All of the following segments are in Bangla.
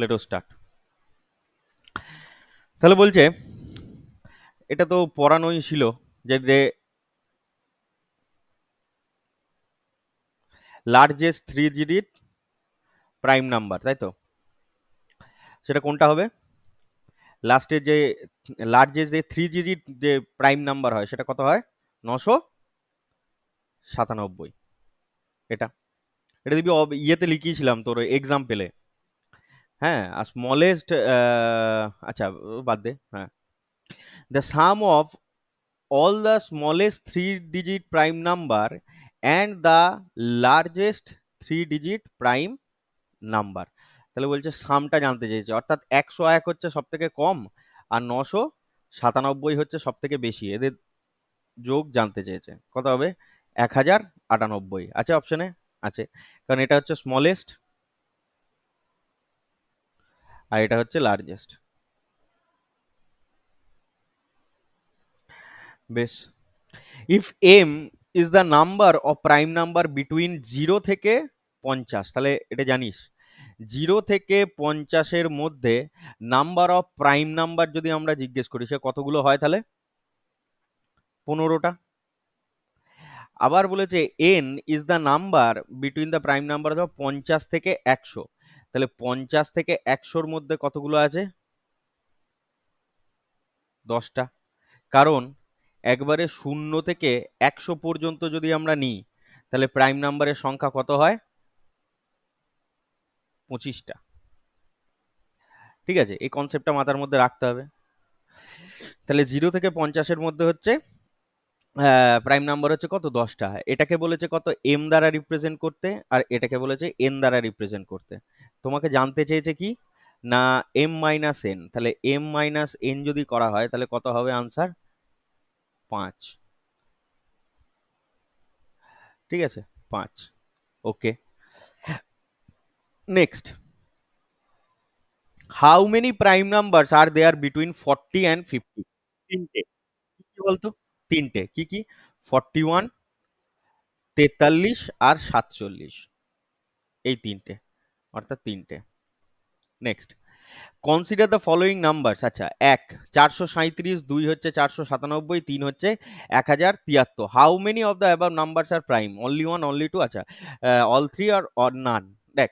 Let us start. তাহলে বলছে এটা তো পড়ানোই ছিল যে লার্জেস্ট 3 ডিজিট প্রাইম নাম্বার, তাই তো? সেটা কোনটা হবে? লাস্টের যে লার্জেস্ট যে 3 ডিজিট যে প্রাইম নাম্বার হয় সেটা কত হয়? 997। এটা এটা দিবি ইয়েতে লিখিয়েছিলাম তোর এক্সাম্পলে। হ্যাঁ, আর স্মলেস্ট, আচ্ছা বাদ দে। হ্যাঁ, the some of all the smallest 3 digit prime number and the largest 3 digit prime number। তাহলে বলছে সামটা জানতে চেয়েছে, অর্থাৎ 101 হচ্ছে সব থেকে কম আর 997 হচ্ছে সব থেকে বেশি, এদের যোগ জানতে চেয়েছে। কত হবে? 1098 আছে অপশনে, আছে, কারণ এটা হচ্ছে স্মলেস্ট আর এটা হচ্ছে লার্জেস্ট। বেশ, if M is the number of prime number between 0 থেকে 50, তাহলে এটা জানিস 0 থেকে 50-এর মধ্যে নাম্বার অফ প্রাইম নাম্বার যদি আমরা জিজ্ঞেস করি সে কতগুলো হয়, তাহলে 15টা। আবার বলেছে N is the number between the prime number of 50 থেকে 100, তাহলে 50 থেকে 100-র মধ্যে কতগুলো আছে? 10টা। কারণ একবারে 0 থেকে 100 পর্যন্ত যদি আমরা নিই তাহলে প্রাইম নাম্বারের সংখ্যা কত হয়? 25টা। ঠিক আছে, এই কনসেপ্টটা মাথার মধ্যে রাখতে হবে। তাহলে 0 থেকে 50-এর মধ্যে হচ্ছে প্রাইম নাম্বার হচ্ছে কত? 10টা। এটাকে বলেছে কত? এম দ্বারা রিপ্রেজেন্ট করতে, আর এটাকে বলেছে এন দ্বারা রিপ্রেজেন্ট করতে। তোমাকে জানতে চেয়েছে কি না এম মাইনাস এন, তাহলে এম মাইনাস এন যদি করা হয় তাহলে কত হবে আনসার? 5। ঠিক আছে, 5। Okay, next, how many prime numbers are there between 40 and 50? তিনটে। কি কি বলতো? তিনটে কি কি? 41, 43 আর 47, এই তিনটে, অর্থাৎ তিনটে। Next, consider the following numbers. আচ্ছা, 1 437, 2 হচ্ছে 497, 3 হচ্ছে 1073। How many of the above numbers are prime? Only one, only two, আচ্ছা অল থ্রি আর নান। দেখ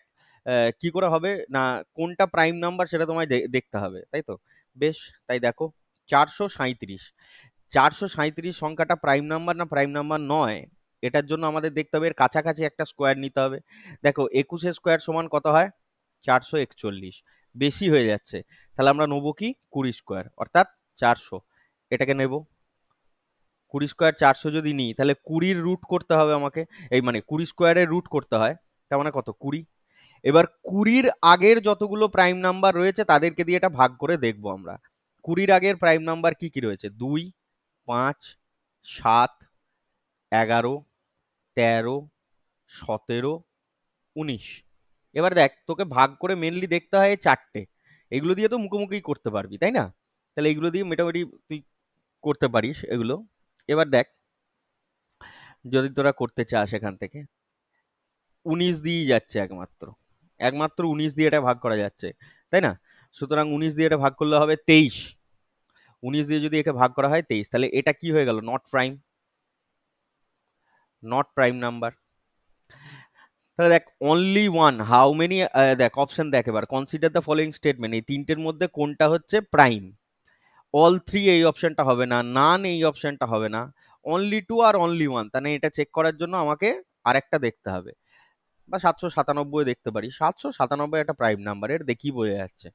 কি করে হবে না, কোনটা প্রাইম নাম্বার সেটা তোমায় দেখতে হবে, তাই তো? বেশ, তাই দেখো 437, 437 সংখ্যাটা প্রাইম নাম্বার না প্রাইম নাম্বার নয়, এটার জন্য আমাদের দেখতে হবে এর কাছাকাছি একটা স্কোয়ার নিতে হবে। দেখো 21 স্কোয়ার সমান কত হয়? 441। বেশি হয়ে যাচ্ছে, তাহলে আমরা নেবো কি 20 স্কোয়ার, অর্থাৎ 400। এটাকে নেব 20 স্কোয়ার। 400 যদি নিই তাহলে 20-র রুট করতে হবে আমাকে, এই মানে 20 স্কোয়ারের রুট করতে হয়, তার মানে কত? 20। এবার 20-র আগের যতগুলো প্রাইম নাম্বার রয়েছে তাদেরকে দিয়ে এটা ভাগ করে দেখবো আমরা। 20-র আগের প্রাইম নাম্বার কি কি রয়েছে? 2, 5, 7, 11, 13, 17, 19। এবার দেখ তোকে ভাগ করে মেনলি দেখতে হয় এই চারটে, এগুলো দিয়ে তো মুখোমুখি করতে পারবি, তাই না? তাহলে এগুলো দিয়ে মোটামুটি তুই করতে পারিস এগুলো। এবার দেখ যদি তোরা করতে চাস এখান থেকে 19 দিয়েই যাচ্ছে, একমাত্র একমাত্র 19 দিয়ে এটা ভাগ করা যাচ্ছে, তাই না? সুতরাং 19 দিয়ে এটা ভাগ করলে হবে 23। 19 দিয়ে যদি একে ভাগ করা হয় 23, তাহলে এটা কি হয়ে গেল? Not prime, not prime number. তাহলে দেখ অনলি ওয়ান, হাউ মেনি, দেখ অপশন দেখ এবার, কনসিডার দ্য ফলোইং স্টেটমেন্ট, এই তিনটের মধ্যে কোনটা হচ্ছে প্রাইম? অল থ্রি এই অপশনটা হবে না, নান এই অপশনটা হবে না, অনলি টু আর অনলি ওয়ান। তাহলে এটা চেক করার জন্য আমাকে আরেকটা দেখতে হবে, বা 797 দেখতে পারি। 797 একটা প্রাইম নাম্বার, এর দেখি বোঝা যাচ্ছে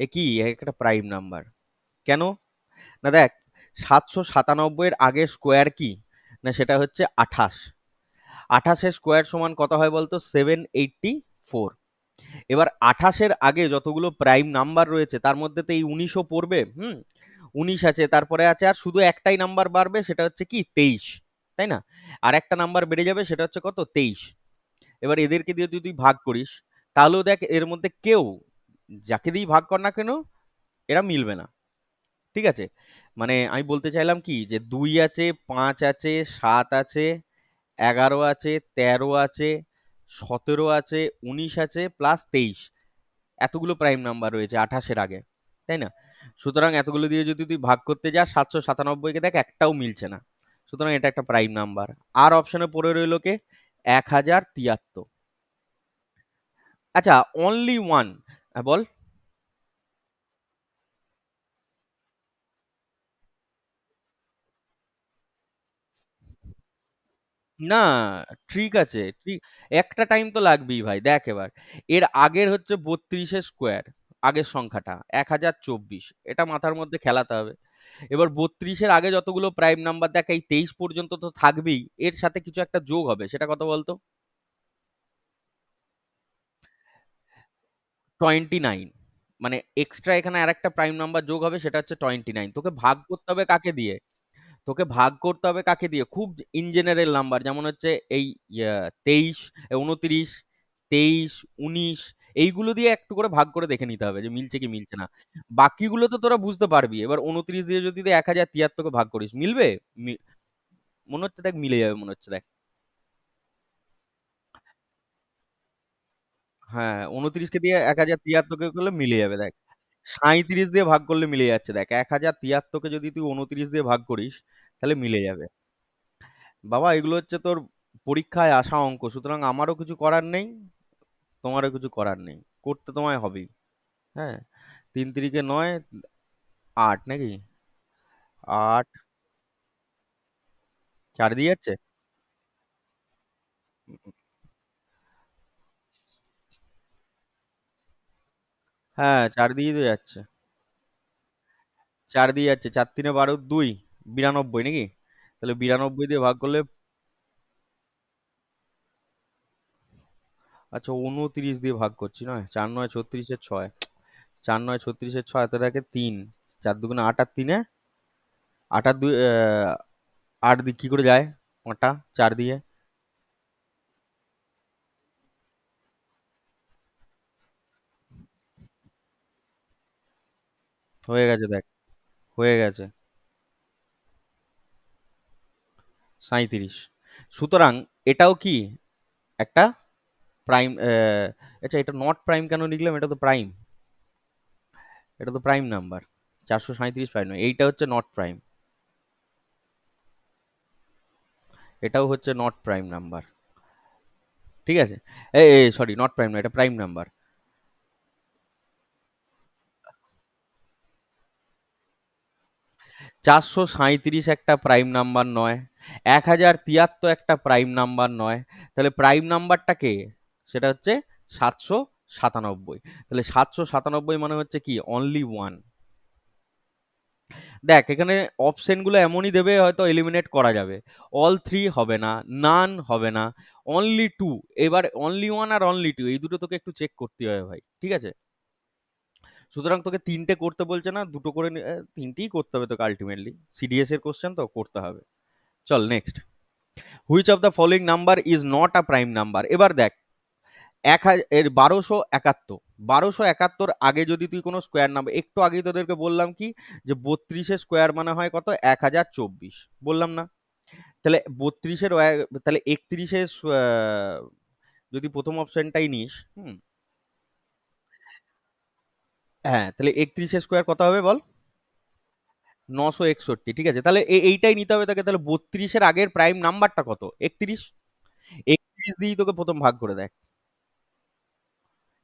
এ কি একটা প্রাইম নাম্বার। কেন না, দেখ 797-এর আগের স্কোয়ার কি না, সেটা হচ্ছে 28। 28-এর স্কোয়ার সমান কত হয় বলতো? 784। এবার 28-এর আগে যতগুলো প্রাইম নাম্বার রয়েছে তার মধ্যে তো এই 19ও পড়বে। 19 আছে, তারপরে আছে আর শুধু একটাই নাম্বার বাড়বে, সেটা হচ্ছে কি 23, তাই না? আর একটা নাম্বার বেড়ে যাবে, সেটা হচ্ছে কত? 23। এবার এদেরকে দিয়ে যদি তুই ভাগ করিস তাহলেও দেখ এর মধ্যে কেউ যাকে দিয়ে ভাগ কর না কেন এরা মিলবে না। ঠিক আছে, মানে আমি বলতে চাইলাম কি যে 2 আছে, 5 আছে, 7 আছে, 11 আছে, 13 আছে, 17 আছে, 19 আছে, প্লাস 23, এতগুলো প্রাইম নাম্বার রয়েছে 28-এর আগে, তাই না? সুতরাং এতগুলো দিয়ে যদি তুই ভাগ করতে যাস 797 কে দেখ একটাও মিলছে না। সুতরাং এটা একটা প্রাইম নাম্বার। আর অপশনে পড়ে রইল কে? 1073। আচ্ছা, অনলি ওয়ান, বল। না, ট্রিক আছে, ট্রিক। একটা টাইম তো লাগবেই ভাই, দেখ এবার। এর আগের হচ্ছে 32-এর স্কোয়ার, আগের সংখ্যাটা 1024, এটা মাথার মধ্যে খেলাতে হবে। এবার 32-এর আগে যতগুলো প্রাইম নাম্বার দেখ, এই 23 পর্যন্ত তো থাকবেই, এর সাথে কিছু একটা যোগ হবে, সেটা কত বলতো? 29। মানে এক্সট্রা এখানে আরেকটা প্রাইম নাম্বার যোগ হবে, সেটা হচ্ছে 29। তোকে ভাগ করতে হবে কাকে দিয়ে? তোকে ভাগ করতে হবে কাকে দিয়ে? খুব ইন জেনারেল নাম্বার, যেমন হচ্ছে এই 23, 29, 23, 19, এইগুলো দিয়ে একটু করে ভাগ করে দেখে নিতে হবে যে মিলছে কি মিলছে না। বাকিগুলো তো তোরা বুঝতে পারবি। এবার 29 দিয়ে যদি তুই 1073 ভাগ করিস, মিলবে? মি- মনে হচ্ছে দেখ মিলে যাবে, মনে হচ্ছে দেখ। হ্যাঁ, 29 কে দিয়ে 1073 কে করলে মিলে যাবে দেখ। 37 দিয়ে ভাগ করলে মিলে যাচ্ছে দেখ। 1073 কে যদি তুই 29 দিয়ে ভাগ করিস, তাহলে মিলে যাবে। বাবা, এগুলো হচ্ছে তোর পরীক্ষায় আসা অঙ্ক, সুতরাং আমারও কিছু করার নেই, তোমারও কিছু করার নেই, করতে তোমায় হবেই। হ্যাঁ, 3 3 9, 8 নাকি? 8, 4 দিয়ে যাচ্ছে। হ্যাঁ, 4 দিয়ে তো যাচ্ছে। 4 দিয়ে যাচ্ছে, 4 3 12, 2, 92 নাকি? তাহলে 92 দিয়ে ভাগ করলে, আচ্ছা 29 দিয়ে ভাগ করছি নয়, 4 9 36-এর 6, 4 9 36-এর 6, এত থাকে 3, 4 2 8 আর 3, 8 আর 2, 8 দিয়ে কি করে যায়? 5টা 4 দিয়ে। হয়ে গেছে দেখ, হয়ে গেছে 37। সুতরাং এটাও কি একটা প্রাইম? আচ্ছা, এটা নট প্রাইম কেন লিখলাম? এটা তো প্রাইম, এটা তো প্রাইম নাম্বার। 437 প্রাইম নয়, এইটা হচ্ছে নট প্রাইম। এটাও হচ্ছে নট প্রাইম নাম্বার। ঠিক আছে, এ সরি, নট প্রাইম না, এটা প্রাইম নাম্বার। 437 একটা প্রাইম নাম্বার নয়, 1073 একটা প্রাইম নাম্বার নয়। তাহলে প্রাইম নাম্বারটা কে? সেটা হচ্ছে 797। তাহলে 797 মানে হচ্ছে কি? Only one. দেখ এখানে অপশন গুলো এমনই দেবে, হয়তো এলিমিনেট করা যাবে। অল থ্রি হবে না, নান হবে না, অনলি টু। এবার অনলি ওয়ান আর অনলি টু, এই দুটো তোকে একটু চেক করতে হবে ভাই, ঠিক আছে? সুতরাং তোকে তিনটে করতে বলছে না, দুটো করে তিনটেই করতে হবে তোকে আলটিমেটলি, সিডিএস এর কোশ্চেন তো করতে হবে। চল next. Which of the following number is not a prime number? এবার দেখ, এর 1271, 1271 আগে যদি তুই কোনো স্কোয়ার নাম্বার, একটু আগেই তোদেরকে বললাম কি, যে 32-এর স্কোয়ার মানে হয় কত? 1024, বললাম না? তাহলে 32-এর তাহলে 31-এর যদি প্রথম অপশনটাই নিস, হুম, হ্যাঁ, তাহলে 31-এর স্কোয়ার কত হবে বল? 961, ঠিক আছে। তাহলে এইটাই নিতে হবে তাকে। তাহলে 32-এর আগের প্রাইম নাম্বারটা কত? 31। 31 দিয়েই তোকে প্রথম ভাগ করে দেখ,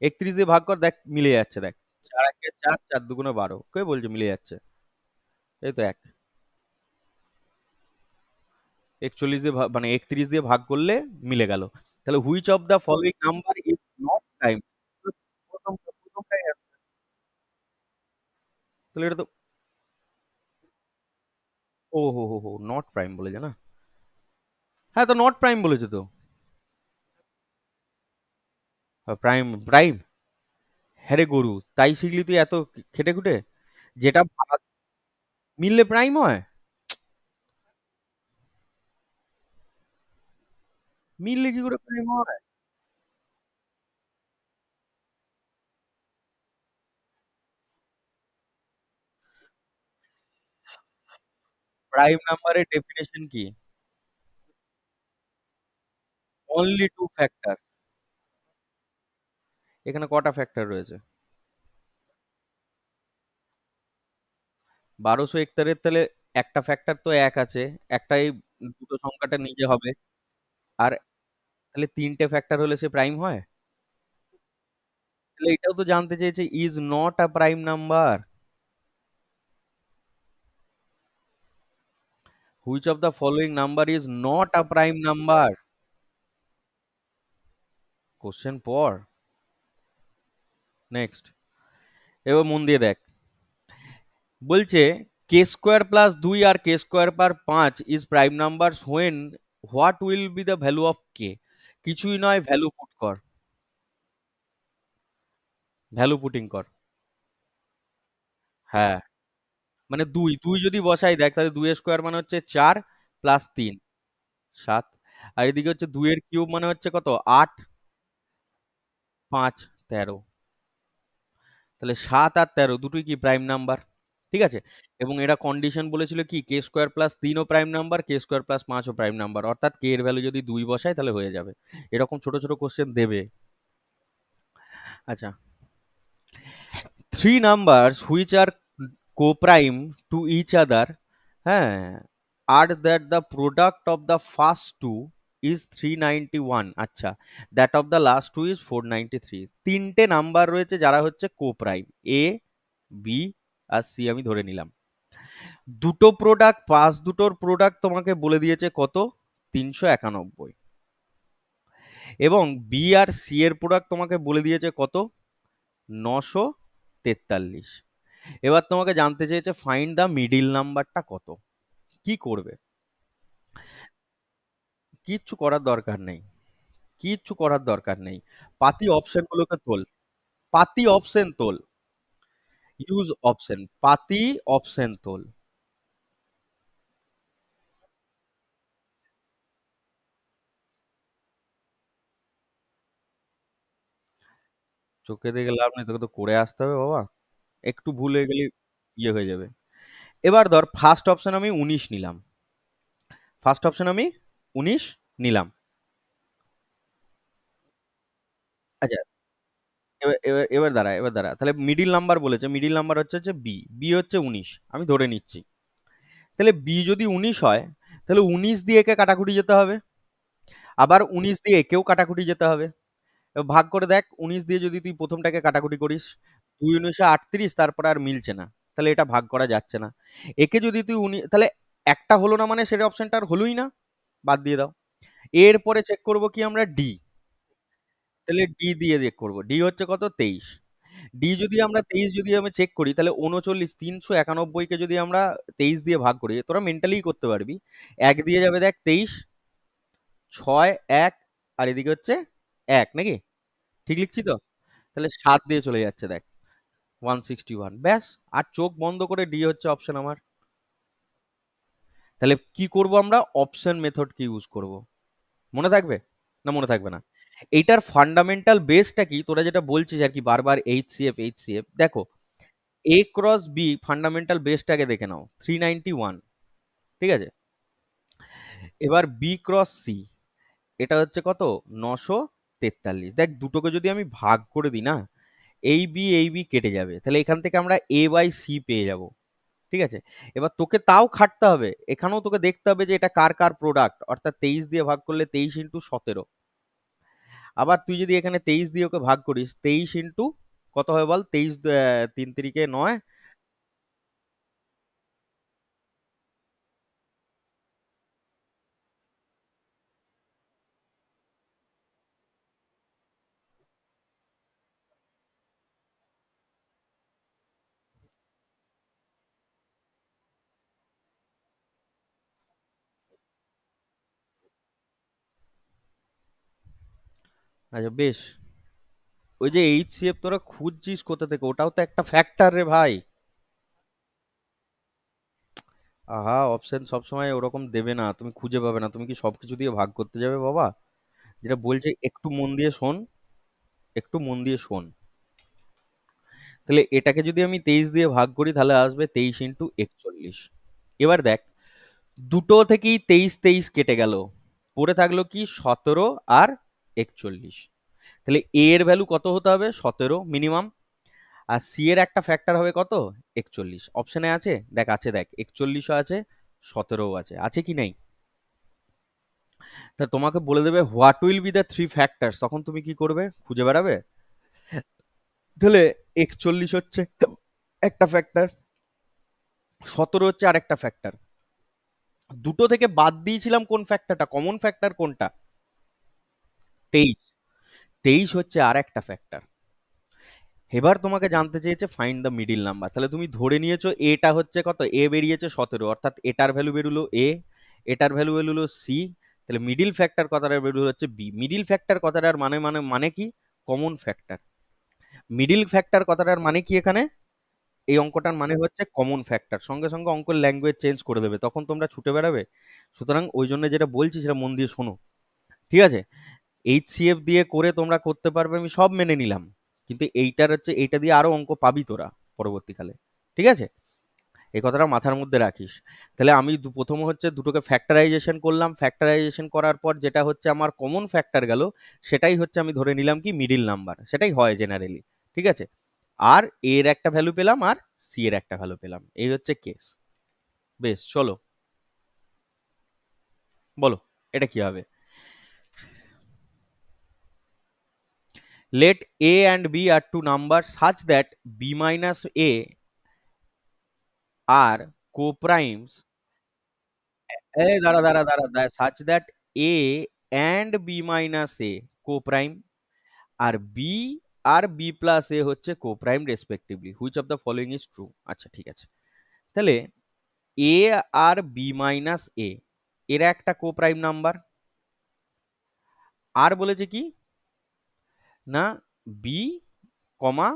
31 দিয়ে ভাগ কর, দেখ মিলে যাচ্ছে দেখ। 4 1 4, 4 2 12, কে বলছে মিলে যাচ্ছে? এই তো এক। 41 দিয়ে মানে 31 দিয়ে ভাগ করলে মিলে গেল। তাহলে which of the following number is not prime? প্রথমটাই তাহলে এটা তো, ও হো হো হো, নট প্রাইম বলেছে না? হ্যাঁ, তো নট প্রাইম বলেছে তো। Prime prime? হ্যাঁ রে গরু, তাই শিখলি তুই এত খেটে খুটে? যেটা মিললে প্রাইম হয়? মিললে কি করে প্রাইম হয়? প্রাইম নাম্বারের ডেফিনেশন কি? Only two factor. এখানে কটা ফ্যাক্টর রয়েছে? 1241 তাহলে একটা ফ্যাক্টর তো এক আছে, একটা এই দুটো সংখ্যাটা নিজে হবে। আর তাহলে তিনটে ফ্যাক্টর হলে সে প্রাইম হয়? তাহলে এটাও তো জানতে চেয়েছে is not a prime number. Which of the following number is not a prime number? Question পর। নেক্সট। এবার মন দিয়ে দেখ, বলছে কে স্কোয়ার প্লাস 2 আর K square per 5 is prime numbers when what will be the value of K? কিছুই নয়, ভ্যালু পুট কর, ভ্যালু পুটিং কর। হ্যাঁ, মানে দুই দুই যদি বসাই দেখ, তাহলে 2 এর স্কোয়ার মানে হচ্ছে 4 প্লাস 3 7, আর এদিকে হচ্ছে 2 এর কিউব মানে হচ্ছে কত 8, 5 13। তাহলে 7 আর 13 দুটোই কি প্রাইম নাম্বার? ঠিক আছে। এবং এরা কন্ডিশন বলেছিল কি কে স্কোয়ার প্লাস 3ও প্রাইম নাম্বার, কে স্কোয়ার প্লাস 5ও প্রাইম নাম্বার, অর্থাৎ কে এর ভ্যালু যদি 2 বসায় তাহলে হয়ে যাবে। এরকম ছোট ছোট কোশ্চেন দেবে। আচ্ছা, three numbers which are coprime to each other, হ্যাঁ, আর that the product of the first two is 391, আচ্ছা, that of the last two is 493। তিনটে নাম্বার রয়েছে যারা হচ্ছে কোপ্রাইম, এ, বি আর সি আমি ধরে নিলাম। দুটো প্রোডাক্ট, পাঁচ দুটোর প্রোডাক্ট তোমাকে বলে দিয়েছে কত, 391। এবং বি আর সি এর প্রোডাক্ট তোমাকে বলে দিয়েছে কত, 943। এবার তোমাকে জানতে চেয়েছে ফাইন্ড দ্য মিডিল নাম্বারটা কত। কি করবে? কিচ্ছু করার দরকার নেই, কিচ্ছু করার দরকার নেই। পাতি অপশন গুলোকে তোল, পাতি অপশন তোল, ইউজ অপশন, পাতি অপশন তোল। চোখে দেখে লাভ নেই, তোকে তো করে আসতে হবে বাবা। একটু ভুল হয়ে গেলে ইয়ে হয়ে যাবে। এবার ধর ফার্স্ট অপশন আমি 19 নিলাম, ফার্স্ট অপশন আমি 19 নিলাম। আচ্ছা, এবার দাঁড়া, তাহলে মিডিল নাম্বার বলেছে, মিডিল নাম্বার হচ্ছে বি, বি হচ্ছে 19 আমি ধরে নিচ্ছি। তাহলে বি যদি 19 হয়, তাহলে 19 দিয়ে একে কাটাকুটি যেতে হবে, আবার 19 দিয়ে একেও কাটাকুটি যেতে হবে। এবার ভাগ করে দেখ, 19 দিয়ে যদি তুই প্রথমটাকে কাটাকুটি করিস, 2 19 38, তারপরে আর মিলছে না, তাহলে এটা ভাগ করা যাচ্ছে না। একে যদি তুই তাহলে একটা হলো না, মানে সেটা অপশনটা আর হলোই না, বাদ দিয়ে দাও। এরপরে চেক করব কি আমরা, ডি। তাহলে ডি দিয়ে চেক করবো, ডি হচ্ছে কত, 23। ডি যদি আমরা 23 যদি আমি চেক করি, তাহলে 39, 391 কে যদি আমরা 23 দিয়ে ভাগ করি, তোরা মেন্টালি করতে পারবি, এক দিয়ে যাবে দেখ 23, 6 1, আর এদিকে হচ্ছে এক নাকি, ঠিক লিখছি তো? তাহলে 7 দিয়ে চলে যাচ্ছে দেখ, 161, ব্যাস। আর চোখ বন্ধ করে ডি হচ্ছে অপশন আমার। তাহলে কি করব আমরা, অপশন মেথড কি ইউজ করব, মনে থাকবে না মনে থাকবে না? এইটার ফান্ডামেন্টাল বেসটা কি, তোরা যেটা বলছিস আর কি বারবার, এইচসিএফ এইচসিএফ, দেখো এ ক্রস বি ফান্ডামেন্টাল বেসটাকে দেখে নাও, 391, ঠিক আছে। এবার বি ক্রস সি, এটা হচ্ছে কত, 943। দেখ দুটোকে যদি আমি ভাগ করে দিই না, এই বি কেটে যাবে, তাহলে এখান থেকে আমরা এ বাই সি পেয়ে যাব। ঠিক আছে। এবার তোকে তাও খাটতে হবে, এখানেও তোকে দেখতে হবে যে এটা কার কার প্রোডাক্ট, অর্থাৎ 23 দিয়ে ভাগ করলে 23 × 17। আবার তুই যদি এখানে 23 দিয়ে ওকে ভাগ করিস, 23 ইন্টু কত হয় বল, 23 3 3 9। আচ্ছা বেশ, ওই যে এইচসিএফ তোরা খুঁজছিস কোথা থেকে, ওটাও তো একটা ফ্যাক্টর রে ভাই। আহা, অপশন সবসময় ওরকম দেবে না, তুমি খুঁজে পাবে না, তুমি কি সবকিছু দিয়ে ভাগ করতে যাবে বাবা? যেটা বলছে একটু মন দিয়ে শোন, একটু মন দিয়ে শোন। তাহলে এটাকে যদি আমি 23 দিয়ে ভাগ করি, তাহলে আসবে 23 × 41। এবার দেখ, দুটো থেকেই 23 23 কেটে গেল, পড়ে থাকলো কি 17 আর 41। তাহলে এ এর ভ্যালু কত হতে হবে, 17 মিনিমাম। আর সি এর একটা ফ্যাক্টর হবে কত? 41। অপশনে আছে, দেখ আছে, দেখ 41ও আছে, 17ও আছে, আছে কি নাই? তা তোমাকে বলে দেবে what will be the three factors, তখন তুমি কি করবে? খুঁজে বেড়াবে। তাহলে 41 হচ্ছে একটা ফ্যাক্টর, 17 হচ্ছে আর একটা ফ্যাক্টর। দুটো থেকে বাদ দিয়েছিলাম কোন ফ্যাক্টরটা, কমন ফ্যাক্টর কোনটা? 23। 23 হচ্ছে আর একটা ফ্যাক্টর। এবার তোমাকে জানতে চেয়েছে ফাইন্ড দ্য মিডিল নাম্বার। তাহলে তুমি ধরে নিয়েছো এটা হচ্ছে কত, এ বেরিয়েছে 17, অর্থাৎ এটার ভ্যালু বেরোলো এ, এটার ভ্যালু বেরোলো সি। তাহলে মিডিল ফ্যাক্টর কথাটার বেরোলো হচ্ছে বি। মিডিল ফ্যাক্টর কথাটার মানে মানে মানে কি? Common factor. মিডিল ফ্যাক্টর কথাটার মানে কি এখানে? এই অঙ্কটার মানে হচ্ছে কমন ফ্যাক্টর। সঙ্গে সঙ্গে অঙ্কের ল্যাঙ্গুয়েজ চেঞ্জ করে দেবে, তখন তোমরা ছুটে বেড়াবে। সুতরাং ওই জন্য যেটা বলছি সেটা মন দিয়ে শোনো, ঠিক আছে? এইচসিএফ দিয়ে করে তোমরা করতে পারবে, আমি সব মেনে নিলাম, কিন্তু এইটার হচ্ছে এইটা দিয়ে আরো অঙ্ক পাবি তোরা পরবর্তীকালে, ঠিক আছে? এই কথাটা মাথার মধ্যে রাখিস। তাহলে আমি প্রথম হচ্ছে দুটোকে ফ্যাক্টরাইজেশন করলাম, ফ্যাক্টরাইজেশন করার পর যেটা হচ্ছে আমার কমন ফ্যাক্টর গেল, সেটাই হচ্ছে আমি ধরে নিলাম কি মিডিল নাম্বার, সেটাই হয় জেনারেলি, ঠিক আছে? আর এর একটা ভ্যালু পেলাম আর সি এর একটা ভ্যালু পেলাম, এই হচ্ছে কেস। বেশ, চলো বলো এটা কি হবে। Let A and B are two numbers such that B minus A are co-primes. দাঁড়া, such that A and B minus A co-prime, R B R B plus A হচ্ছে co-prime respectively. Which of the following is true? আচ্ছা ঠিক আছে। তাহলে A R B minus A এরা একটা co-prime নাম্বার। আর বলেছে কি না, বি কমা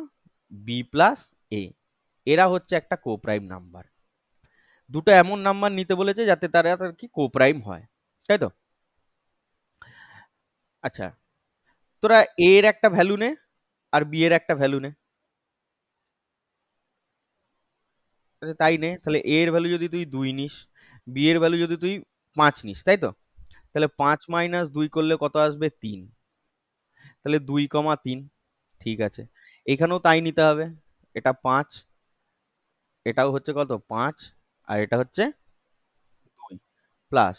বি প্লাস এ এরা হচ্ছে একটা কোপ্রাইম নাম্বার। দুটো এমন নাম্বার নিতে বলেছে যাতে তারা আর কি কোপ্রাইম হয়, তাই তো? আচ্ছা, তোরা এ এর একটা ভ্যালু নে আর বি এর একটা ভ্যালু নে। আচ্ছা তাই নে, তাহলে এ এর ভ্যালু যদি তুই 2 নিস, বি এর ভ্যালু যদি তুই 5 নিস, তাই তো? তাহলে 5 মাইনাস 2 করলে কত আসবে? 3। তাহলে 2,3। ঠিক আছে, এখানেও তাই নিতে হবে। এটা 5, এটাও হচ্ছে কত 5, আর এটা হচ্ছে 2 প্লাস,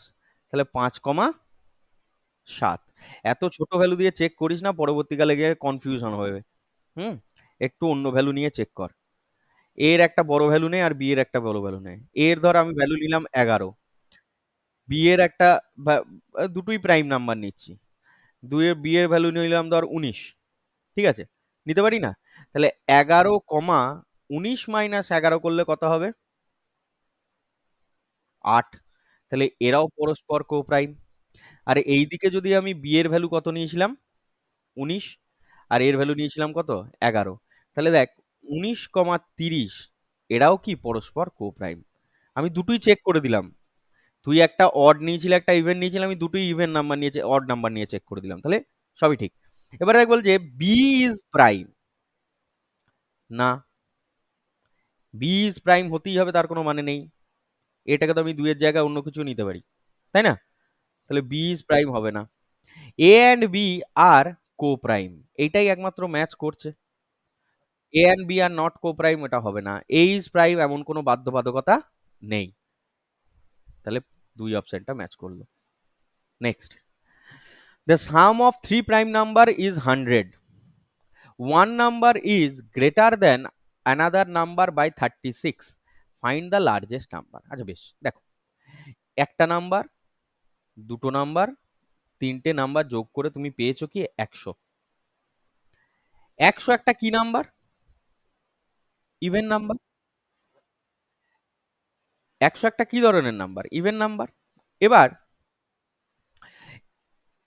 তাহলে 5,7। এত ছোট ভ্যালু দিয়ে চেক করিস না, পরবর্তীকালে গিয়ে কনফিউশন হবে। হুম, একটু অন্য ভ্যালু নিয়ে চেক কর। এর একটা বড় ভ্যালু নেই আর বি এর একটা বড় ভ্যালু নেই। এর ধর আমি ভ্যালু নিলাম 11, বি এর একটা দুটোই প্রাইম নাম্বার নিচ্ছি, বি এর ভ্যালু নিলাম ধর 19, ঠিক আছে? নিতে পারি না? তাহলে 11,19 মাইনাস 11 করলে কত হবে? 8। তাহলে এরাও পরস্পর কো প্রাইম। আর এইদিকে যদি আমি বি এর ভ্যালু কত নিয়েছিলাম? 19, আর এর ভ্যালু নিয়েছিলাম কত? 11। তাহলে দেখ 19,30 এরাও কি পরস্পর কো প্রাইম। আমি দুটোই চেক করে দিলাম। তুই একটা অড নিয়েছিলি, একটা ইভেন নিয়েছিলাম, আমি দুটোই ইভেন নাম্বার নিয়েছে, অড নাম্বার নিয়ে চেক করে দিলাম, তাহলে সবই ঠিক। এবার দেখ বলছে বি ইজ প্রাইম, না, বি ইজ প্রাইম হতেই হবে তার কোনো মানে নেই। এটাকে তো আমি দুইয়ের জায়গায় অন্য কিছু নিতে পারি, তাই না? তাহলে বি ইজ প্রাইম হবে না। A and B are coprime, এইটাই একমাত্র ম্যাচ করছে। A and B are not coprime, এটা হবে না। এ ইজ প্রাইম এমন কোনো বাধ্যবাধকতা নেই। তাহলে দুই অপশনটা ম্যাচ করলো। Next, the sum of three prime number is 100. One number is greater than another number by 36. Find the largest number. আচ্ছা বেশ, দেখো একটা নাম্বার, দুটো নাম্বার, তিনটে নাম্বার যোগ করে তুমি পেয়েছো কি 100। 100 একটা কি নাম্বার? Even number. 100 একটা কি ধরনের নাম্বার? Even number. এবার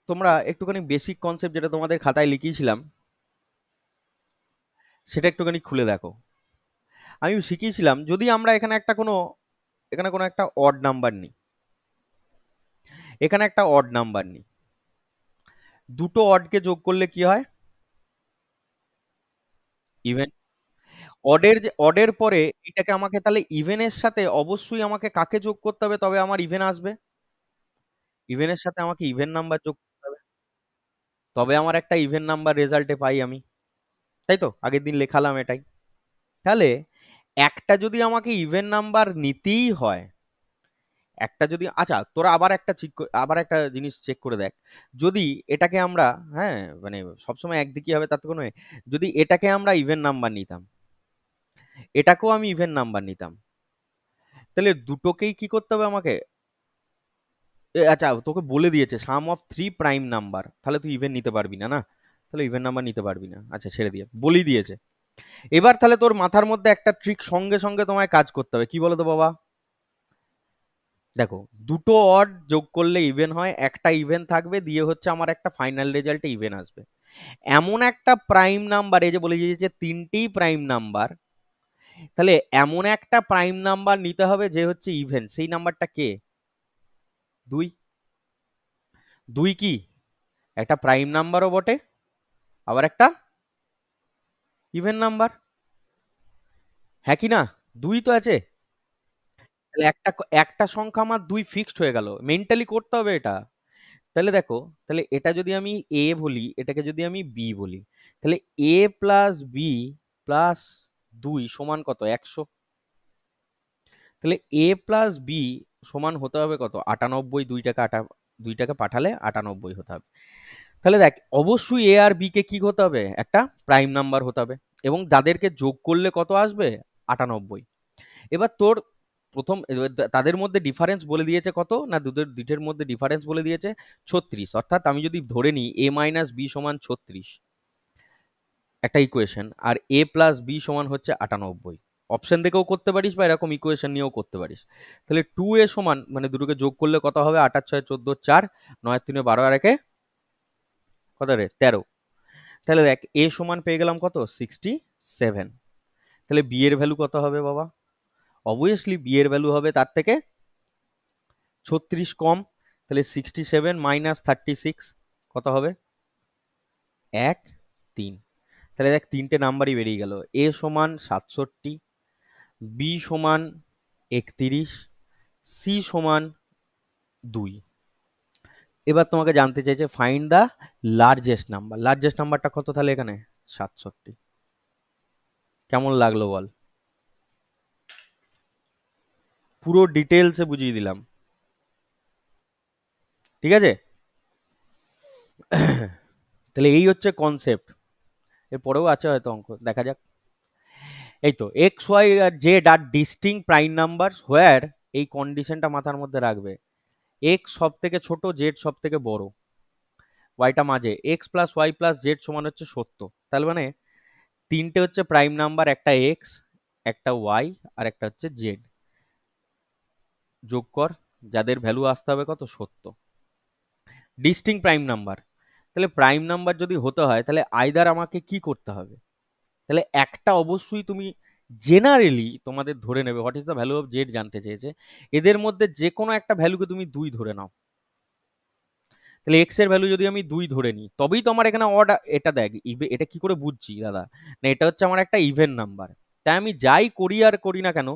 তোমরা একটুখানি বেসিক কনসেপ্ট যেটা তোমাদের খাতায় লিখিয়েছিলাম সেটা একটুখানি খুলে দেখো। আমি শিখিয়েছিলাম যদি আমরা এখানে কোনো একটা অড নাম্বার নিই, এখানে একটা অড নাম্বার নিই, দুটো অডকে যোগ করলে কি হয়? ইভেন। অডের পরে এটাকে আমাকে তাহলে ইভেনের সাথে অবশ্যই আমাকে কাকে যোগ করতে হবে তবে আমার ইভেন আসবে? ইভেনের সাথে আমাকে ইভেন নাম্বার যোগ করতে হবে, তবে আমার একটা ইভেন নাম্বার রেজাল্টে পাই আমি, তাই তো? আগের দিন লেখালাম এটাই। তাহলে একটা যদি আমাকে ইভেন নাম্বার নিতেই হয়, একটা যদি, আচ্ছা তোরা আবার একটা জিনিস চেক করে দেখ, যদি এটাকে আমরা, হ্যাঁ মানে সবসময় একদিকে হবে তার তো কোনো এ, যদি এটাকে আমরা ইভেন নাম্বার নিতাম, এটাকেও আমি ইভেন নাম্বার নিতাম, তাহলে দুটোকেই কি করতে হবে আমাকে, আচ্ছা তোকে বলে দিয়েছে সাম অফ থ্রি প্রাইম নাম্বার, তাহলে তুই ইভেন নিতে পারবি না, না তাহলে ইভেন নাম্বার নিতে পারবি না, আচ্ছা ছেড়ে দিয়ে বলেই দিয়েছে। এবার তাহলে তোর মাথার মধ্যে একটা ট্রিক সঙ্গে সঙ্গে তোমায় কাজ করতে হবে, কি বলো তো বাবা, দেখো দুটো অড যোগ করলে ইভেন হয়, একটা ইভেন থাকবে, দিয়ে হচ্ছে আমার একটা ফাইনাল রেজাল্টে ইভেন আসবে, এমন একটা প্রাইম নাম্বার, এই যে বলে দিয়েছে তিনটেই প্রাইম নাম্বার, তাহলে এমন একটা প্রাইম নাম্বার নিতে হবে যে হচ্ছে ইভেন, সেই নাম্বারটা কে, দুই। দুই কি একটা প্রাইম নাম্বারও বটে, আবার একটা ইভেন নাম্বার, হ্যাঁ কি না, দুই তো আছে, তাহলে একটা একটা সংখ্যা আমার দুই ফিক্সড হয়ে গেল, মেন্টালি করতে হবে এটা। তাহলে দেখো, তাহলে এটা যদি আমি এ বলি, এটাকে যদি আমি বি বলি, তাহলে এ প্লাস বি প্লাস দুই সমান কত, 100। তাহলে এ প্লাস বি সমান হতে হবে কত, 98, দুইটাকে পাঠালে 98 হতে হবে। তাহলে দেখ অবশ্যই এ আর বি কে কি হতে হবে, একটা প্রাইম নাম্বার হতে হবে, এবং যাদেরকে যোগ করলে কত আসবে, 98। এবার তোর প্রথম তাদের মধ্যে ডিফারেন্স বলে দিয়েছে কত না, দুটের মধ্যে ডিফারেন্স বলে দিয়েছে 36, অর্থাৎ আমি যদি ধরে নিই এ মাইনাস বি সমান 36, একটা ইকুয়েশন, আর এ প্লাস বি সমান হচ্ছে 98, অপশন দেখেও করতে পারিস বা এরকম ইকুয়েশন নিয়েও করতে পারিস। তাহলে 2a সমান মানে দুটোকে যোগ করলে কত হবে, 8 আর 6 14 4, 9 3 12 আর 1 কত রে 13। তাহলে দেখ এ সমান পেয়ে গেলাম কত, 67। তাহলে বি এর ভ্যালু কত হবে বাবা, অবভিয়াসলি বি এর ভ্যালু হবে তার থেকে 36 কম, তাহলে 67 মাইনাস 36 কত হবে, 1 3। তাহলে দেখ তিনটে নাম্বারই বেরিয়ে গেল, এ সমান 67, বি সমান 31, সি সমান 2। এবার তোমাকে জানতে চাইছে find the largest number, largest নাম্বারটা কত তাহলে এখানে 67। কেমন লাগলো বল, পুরো ডিটেলসে বুঝিয়ে দিলাম, ঠিক আছে। তাহলে এই হচ্ছে কনসেপ্ট, এরপরেও আছে হয়তো অঙ্ক, দেখা যাক। এই তো এক্স ওয়াই আর জেড আর ডিস্টিং প্রাইম নাম্বারস হোয়ার, এই কন্ডিশনটা মাথার মধ্যে রাখবে, এক্স সব থেকে ছোট, জেড সব থেকে বড়, ওয়াইটা মাঝে, X plus Y plus Z সমান হচ্ছে 70, তাহলে মানে তিনটে হচ্ছে প্রাইম নাম্বার, একটা এক্স, একটা ওয়াই আর একটা হচ্ছে জেড, যোগ কর, যাদের ভ্যালু আসতে হবে কত, 70, ডিস্টিং প্রাইম নাম্বার। তাহলে প্রাইম নাম্বার যদি হতে হয় তাহলে আইদার আমাকে কি করতে হবে, তাহলে একটা অবশ্যই তুমি জেনারেলি তোমাদের ধরে নেবে, what is the value of Z জানতে চেয়েছে, এদের মধ্যে যে কোনো একটা ভ্যালুকে তুমি 2 ধরে নাও, তাহলে এক্স এর ভ্যালু যদি আমি 2 ধরে নিই তবেই তো আমার এখানে অড, এটা দেখ এটা কি করে বুঝছি দাদা, না এটা হচ্ছে আমার একটা ইভেন নাম্বার, তাই আমি যাই করি আর করি না কেন,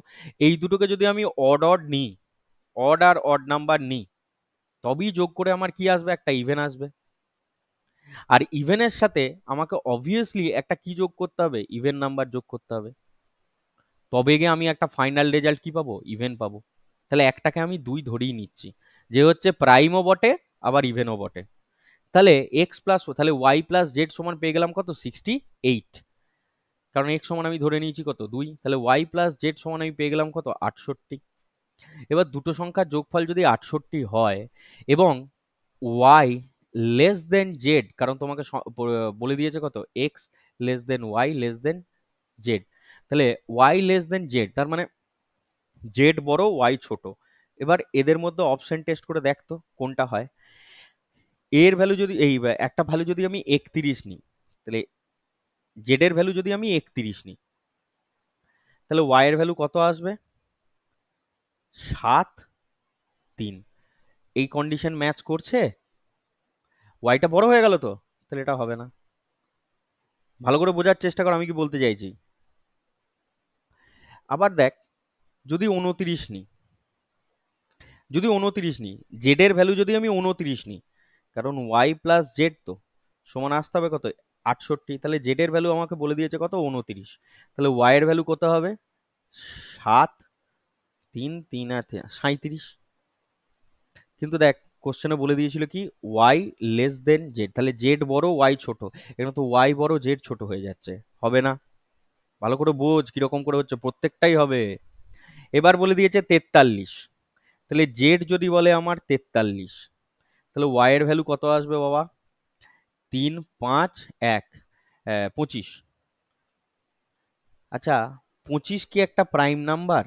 এই দুটোকে যদি আমি অড অড নিই, অড আর অড নাম্বার নিই, তবেই যোগ করে আমার কি আসবে, একটা ইভেন আসবে। আর ইভেনের সাথে আমাকে অবভিয়াসলি একটা কি যোগ করতে হবে, ইভেন নাম্বার যোগ করতে হবে, তবে গিয়ে আমি একটা ফাইনাল রেজাল্ট কি পাবো, ইভেন পাবো। তাহলে একটাকে আমি 2 ধরেই নিচ্ছি, যে হচ্ছে প্রাইমও বটে আবার ইভেনও বটে। তাহলে এক্স প্লাস, তাহলে ওয়াই প্লাস জেড সমান পেয়ে গেলাম কত, 68, কারণ এক্স সমান আমি ধরে নিয়েছি কত, 2, তাহলে ওয়াই প্লাস জেড সমান আমি পেয়ে গেলাম কত, 68। এবার দুটো সংখ্যার যোগফল যদি 68 হয় এবং ওয়াই লেস দেন জেড, কারণ তোমাকে বলে দিয়েছে কত, x less than y less than z, তাহলে ওয়াই লেস দেন জেড তার মানে জেড বড় ওয়াই ছোট। এবার এদের মধ্যে অপশন টেস্ট করে দেখতো কোনটা হয়, এর ভ্যালু যদি এই একটা ভ্যালু যদি আমি 31 নিই, তাহলে জেড এর ভ্যালু যদি আমি 31 নিই, তাহলে ওয়াই এর ভ্যালু কত আসবে, 7 3। এই কন্ডিশন ম্যাচ করছে, ওয়াইটা বড় হয়ে গেল তো, তাহলে এটা হবে না। ভালো করে বোঝার চেষ্টা কর আমি কি বলতে চাইছি। আবার দেখ যদি 29 নিই, যদি 29 নিই, জেড এর ভ্যালু যদি আমি 29 নিই, কারণ ওয়াই প্লাস জেড তো সমান আসতে হবে কত, 68, তাহলে জেড এর ভ্যালু আমাকে বলে দিয়েছে কত, 29। তাহলে ওয়াই এর ভ্যালু কত হবে, 7, 3, 3 আর 37। কিন্তু দেখ কোশ্চেনে বলে দিয়েছিল কি ওয়াই লেস দেন জেড, তাহলে জেড বড় ওয়াই ছোট, এখানে তো ওয়াই বড় জেড ছোট হয়ে যাচ্ছে, হবে না। ভালো করে বোঝ কিরকম করে হচ্ছে, প্রত্যেকটাই হবে। এবার বলে দিয়েছে 43, তাহলে জেড যদি বলে আমার 43, তাহলে ওয়াই এর ভ্যালু কত আসবে বাবা, 3, 5, 1, 25। আচ্ছা, 25 কি একটা প্রাইম নাম্বার?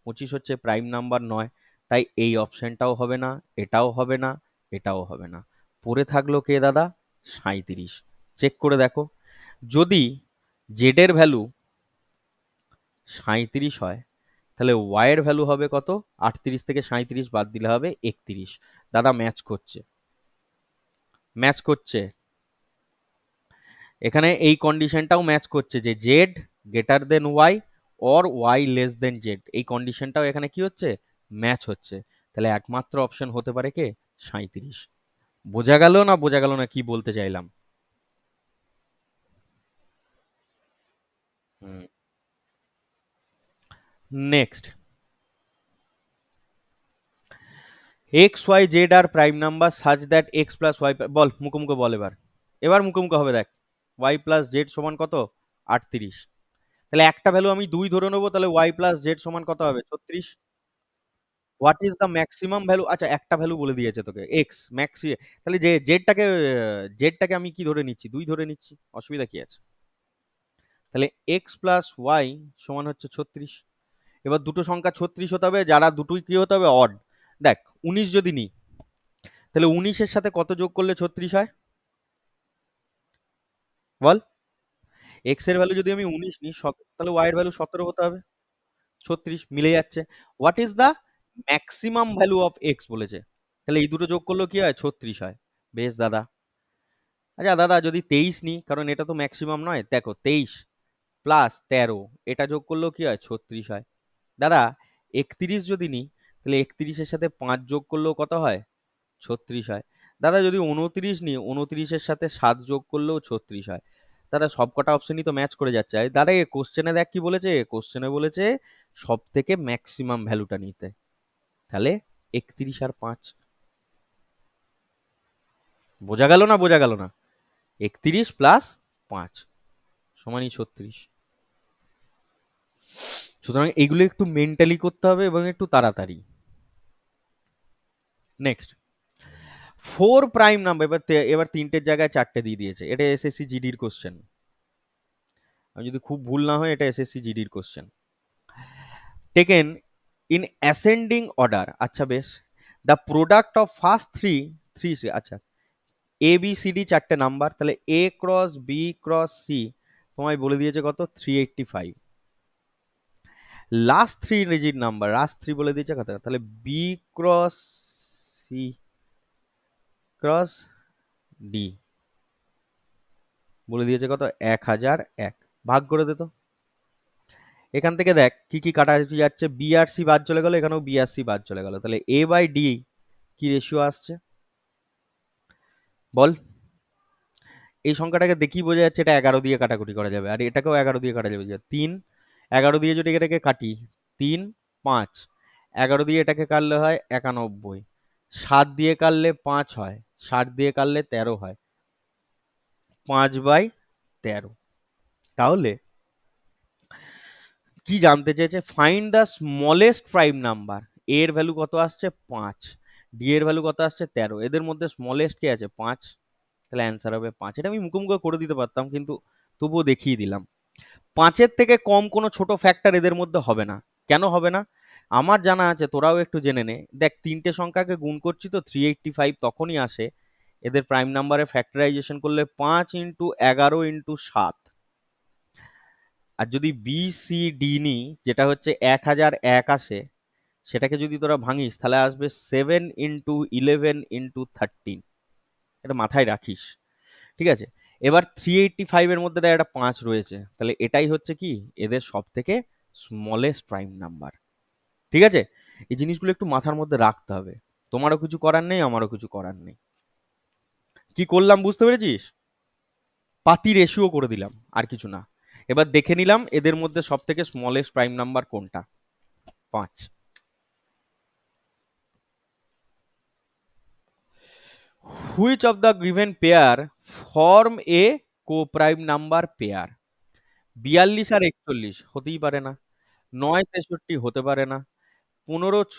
25 হচ্ছে প্রাইম নাম্বার নয়, তাই এই অপশনটাও হবে না, এটাও হবে না, এটাও হবে না। পড়ে থাকলো কে দাদা, 37। চেক করে দেখো, যদি জেড এর ভ্যালু 37 হয়, তাহলে ওয়াই এর ভ্যালু হবে কত, 38 থেকে 37 বাদ দিলে হবে 31। দাদা ম্যাচ করছে, ম্যাচ করছে। এখানে এই কন্ডিশনটাও ম্যাচ করছে যে z greater than y or y less than z, এই কন্ডিশনটাও এখানে কি হচ্ছে, ম্যাচ হচ্ছে। তাহলে একমাত্র অপশন হতে পারে কে, 37। বোঝা গেল না, বোঝা গেল না কি বলতে চাইলাম? Next, X Y Z are prime number such that X plus Y, বল মুখোমুখি বল এবার, এবার মুখোমুখি হবে দেখ। ওয়াই প্লাস জেড সমান কত, 38। তাহলে একটা ভ্যালু আমি 2 ধরে নেবো, তাহলে ওয়াই প্লাস জেড সমান কত হবে, 36। What is the maximum value, আচ্ছা একটা ভ্যালু বলে দিয়েছে তোকে এক্স ম্যাক্সি, তাহলে যে জেডটাকে আমি কি ধরে নিচ্ছি, 2 ধরে নিচ্ছি, অসুবিধা কি আছে? তাহলে এক্স প্লাস ওয়াই সমান হচ্ছে 36। এবার দুটো সংখ্যা 36 হতে হবে, যারা দুটোই কি হতে হবে, অড। দেখ 19 যদি নিই, তাহলে 19-এর সাথে কত যোগ করলে 36 হয়, বল। এক্স এর ভ্যালু যদি আমি 19 নিই, তাহলে ওয়াই এর ভ্যালু 17 হতে হবে, 36 মিলে যাচ্ছে। What is the maximum value of x বলেছে, তাহলে এই দুটো যোগ করলেও কি হয়, 36 হয়। বেশ দাদা। আচ্ছা দাদা যদি 23 নিই, কারণ এটা তো ম্যাক্সিমাম নয়, দেখো 23 প্লাস 13 এটা যোগ করলেও কি হয়, 36 হয়। দাদা 31 যদি নিই, তাহলে 31-এর সাথে 5 যোগ করলেও কত হয়, 36 হয়। দাদা যদি 29 নিই, 29-এর সাথে 7 যোগ করলেও 36 হয়। দাদা সব কটা অপশনই তো ম্যাচ করে যাচ্ছে। দাদা এ কোশ্চেনে দেখ কি বলেছে, কোশ্চেনে বলেছে সব থেকে ম্যাক্সিমাম ভ্যালুটা নিতে, তাহলে 31 আর 5। বোঝা গেল না, বোঝা গেল না? 31 প্লাস 5 সমানই 36। সুতরাং এইগুলো একটু মেন্টালি করতে হবে এবং একটু তাড়াতাড়ি। নেক্সট, 4 প্রাইম নাম্বার, এবার তিনটের জায়গায় 4টে দিয়ে দিয়েছে, এটা এসএসসি জিডির কোশ্চেন। আমি যদি খুব ভুল না হয় এটা এসএসসি জিডির কোশ্চেন। টেকেন ইন অ্যাসেন্ডিং অর্ডার, আচ্ছা বেশ, the product of first three, আচ্ছা এ বি সি ডি 4টে নাম্বার, তাহলে A cross B cross C তোমায় বলে দিয়েছে কত, 385। লাস্ট 3 ডিজিট নাম্বার, লাস্ট 3 বলে দিয়েছে কত, তাহলে B cross C cross D বলে দিয়েছে কত, 1001। ভাগ করে দে তো। এখান থেকে দেখ কি কি কাটাকাটি যাচ্ছে, বি আর সি বাদ চলে গেল, এখানেও বি আর সি বাদ চলে গেল, তাহলে এ বাই ডি কি রেশিও আসছে, বল। এই সংখ্যাটাকে দেখি বোঝা যাচ্ছে এটা 11 দিয়ে কাটাকুটি করা যাবে, আর এটাকেও 11 দিয়ে কাটা যাবে। 3, 11 দিয়ে যদি এটাকে কাটি, 3, 5, 11 দিয়ে এটাকে কাটলে হয় 91, 7 দিয়ে কাটলে 5 হয়, 60 দিয়ে কাটলে 13 হয়, 5/13। তাহলে কি জানতে চেয়েছে, find the smallest prime number. এর ভ্যালু কত আসছে, 5, ডি এর ভ্যালু কত আসছে, 13, এদের মধ্যে স্মলেস্ট কি আছে, 5, তাহলে অ্যান্সার হবে 5। এটা আমি মুখোমুখি করে দিতে পারতাম, কিন্তু তবুও দেখিয়ে দিলাম। 5-এর থেকে কম কোনো ছোট ফ্যাক্টর এদের মধ্যে হবে না। কেন হবে না আমার জানা আছে, তোরাও একটু জেনে নে। দেখ তিনটে সংখ্যাকে গুণ করছি তো 385 তখনই আসে, এদের প্রাইম নাম্বারে ফ্যাক্টরাইজেশন করলে 5 × 11 × 7। আর যদি বি সি ডি নিই, যেটা হচ্ছে 1001 আসে, সেটাকে যদি তোরা ভাঙিস তাহলে আসবে 7 × 11 × 13। এটা মাথায় রাখিস, ঠিক আছে? এবার 385 এর মধ্যে দেখ একটা 5 রয়েছে, তাহলে এটাই হচ্ছে কি এদের সব থেকে স্মলেস্ট প্রাইম নাম্বার। ঠিক আছে, এই জিনিসগুলো একটু মাথার মধ্যে রাখতে হবে। তোমারও কিছু করার নেই, আমারও কিছু করার নেই। কি করলাম বুঝতে পেরেছিস? পাতি রেশিও করে দিলাম, আর কিছু না। এবার দেখে নিলাম এদের মধ্যে সব থেকে স্মলেস্ট প্রাইম নাম্বার কোনটা। 5। Which of the given pair form A co prime number pair? 42 আর 41 হতেই পারে না, 9 63 হতে পারে না, 15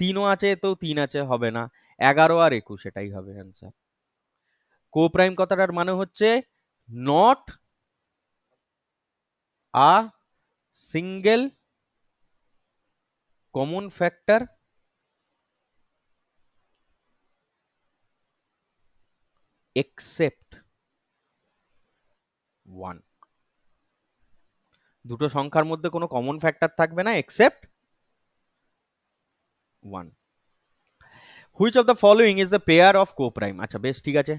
তিনও আছে তো 3 আছে, হবে না, 11 আর 21 এটাই হবে অ্যান্সার। কো প্রাইম কথাটার মানে হচ্ছে not a single common factor except 1। দুটো সংখ্যার মধ্যে কোনো কমন ফ্যাক্টর থাকবে না except 1। Which of the following is the pair of co prime? আচ্ছা বেশ, ঠিক আছে।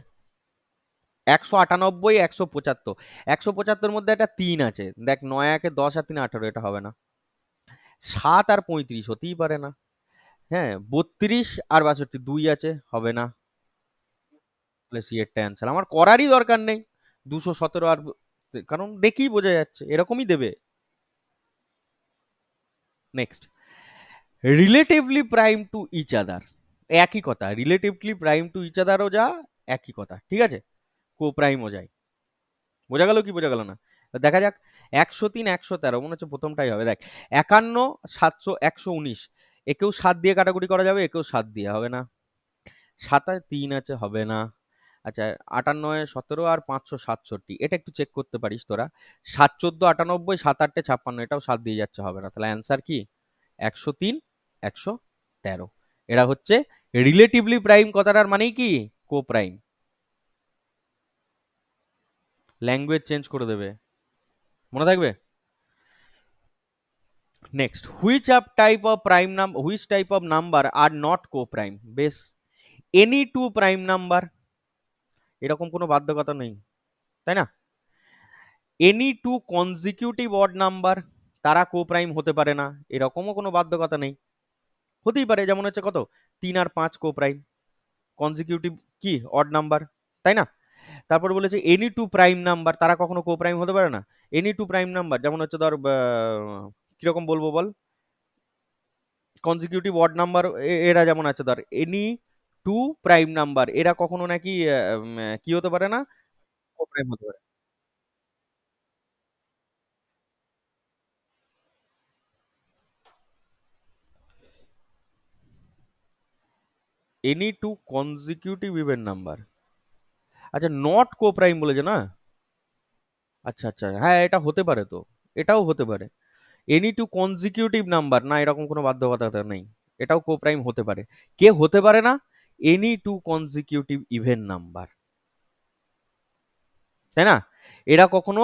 198, 175। 175 মধ্যে একটা 3 আছে, দেখ 9 একে 10 আর 3 18, এটা হবে না। 7 আর 35 হতেই পারে না। হ্যাঁ, 32 আর 62 2 আছে, হবে না। তাহলে সি এরটা অ্যান্সার, আমার করারই দরকার নেই। 217 আর, কারণ দেখেই বোঝা যাচ্ছে এরকমই দেবে। Next, relatively prime to each other. একই কথা, রিলেটিভলি প্রাইম টু ইচ আদারও যা, একই কথা, ঠিক আছে। কো প্রাইমও যায়। বোঝা গেল কি বোঝা গেল না? দেখা যাক। 103 113 মনে হচ্ছে প্রথমটাই হবে। দেখ, 51 700 119, একেও 7 দিয়ে কাটাকুটি করা যাবে, একেও 7 দিয়ে, হবে না। 7 3 আছে, হবে না। আচ্ছা, 58 17 আর 567, এটা একটু চেক করতে পারিস তোরা। 7 14 98, 7 8 56, এটাও 7 দিয়ে যাচ্ছে, হবে না। তাহলে অ্যান্সার কি? 103 113। এরা হচ্ছে রিলেটিভলি প্রাইম কথাটার মানেই কি? কো প্রাইম। ল্যাঙ্গুয়েজ চেঞ্জ করে দেবে, মনে থাকবে। Next, which type of number are not coprime? বেশ, এনি টু প্রাইম নাম্বার, এরকম কোনো বাধ্যকতা নেই, তাই না। Any two consecutive odd number, তারা কো প্রাইম হতে পারে না, এরকমও কোনো বাধ্যকতা নেই। হতেই পারে, যেমন হচ্ছে কত, 3 আর 5 কো প্রাইম, কনজিকিউটিভ কি অড নাম্বার, তাই না। তারপর বলেছে এনি টু প্রাইম নাম্বার, তারা কখনো কো প্রাইম হতে পারে না। এনি টু প্রাইম নাম্বার যেমন হচ্ছে ধর, কিরকম বলবো বল, কনজিকিউটিভ অড নাম্বার, এরা যেমন আছে ধর এনি টু প্রাইম নাম্বার, এরা কখনো নাকি কি হতে পারে না, কো প্রাইম হতে পারে। Any two consecutive even number, আচ্ছা নট কো প্রাইম বলেছে না। আচ্ছা আচ্ছা, হ্যাঁ এটা হতে পারে তো, এটাও হতে পারে। এনি টু কনজিকিউটিভ নাম্বার, না এরকম কোনো বাধ্যবাধকতা নেই, এটাও কো প্রাইম হতে পারে। কে হতে পারে না? Any two consecutive even number, তাই না। এরা কখনো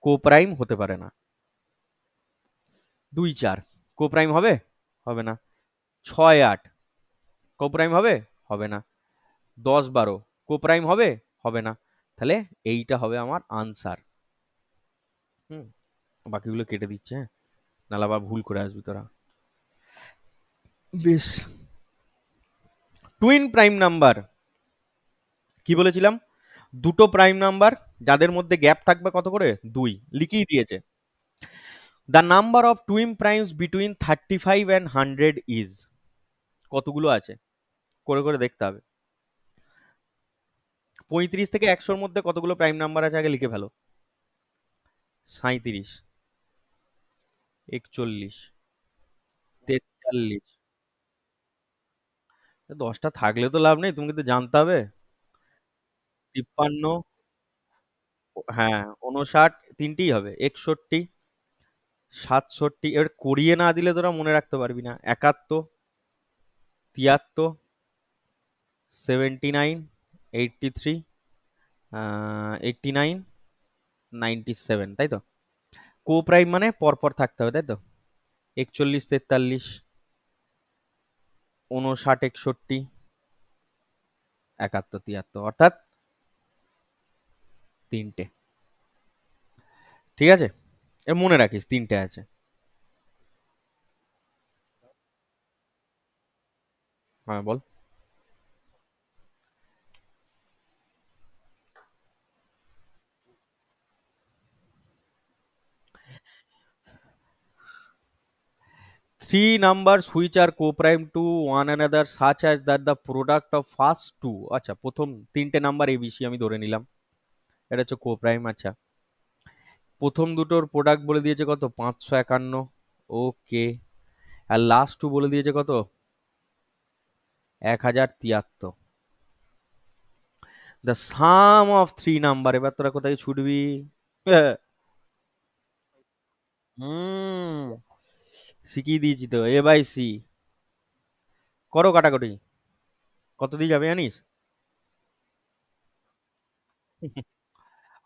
কো প্রাইম হতে পারে না। 2 4 কো প্রাইম হবে? হবে না। 6 8 কো প্রাইম হবে? হবে না। 10 12 কো প্রাইম হবে? হবে না। তাহলে এইটা হবে আমার আনসার। হুম, বাকিগুলো কেটে দিচ্ছে, হ্যাঁ, নাহলে আবার ভুল করে আসবি তোরা। বেশ, টুইন প্রাইম নাম্বার কি বলেছিলাম? দুটো প্রাইম নাম্বার যাদের মধ্যে গ্যাপ থাকবে কত করে? 2, লিখেই দিয়েছে। The number of twin primes between 35 and 100 is, কতগুলো আছে করে করে দেখতে হবে। 35 থেকে 100-র মধ্যে কতগুলো প্রাইম নাম্বার আছে আগে লিখে ফেলো। 37, 41, 43, 10টা থাকলে তো লাভ নেই, তুমি কিন্তু জানতে হবে। 53, হ্যাঁ 59, তিনটেই হবে। 61, 67, এবার করিয়ে না দিলে তোরা মনে রাখতে পারবি না। 71, 73, 79, 83, 89, 97, তাই তো। কো প্রাইম মানে পরপর থাকতে হবে, তাই তো। 41 43, 59 61, 71 73, অর্থাৎ তিনটে। ঠিক আছে, এ মনে রাখিস তিনটে আছে। হ্যাঁ বল। three numbers which are co-prime to one another such as that the product of first two, আচ্ছা প্রথম তিনটে নাম্বার এবিসি আমি ধরে নিলাম, এটা হচ্ছে কোপ্রাইম। আচ্ছা, প্রথম দুটোর প্রোডাক্ট বলে দিয়েছে কত, 551। ওকে। আর লাস্ট টু বলে দিয়েছে কত, 1073। The some of three number, এবার তোরা কোথায় ছুটবি? হুম, শিখিয়ে দিয়েছি তো, এ বাই সি। করো কাটাকুটি। কত দিয়ে যাবে জানিস?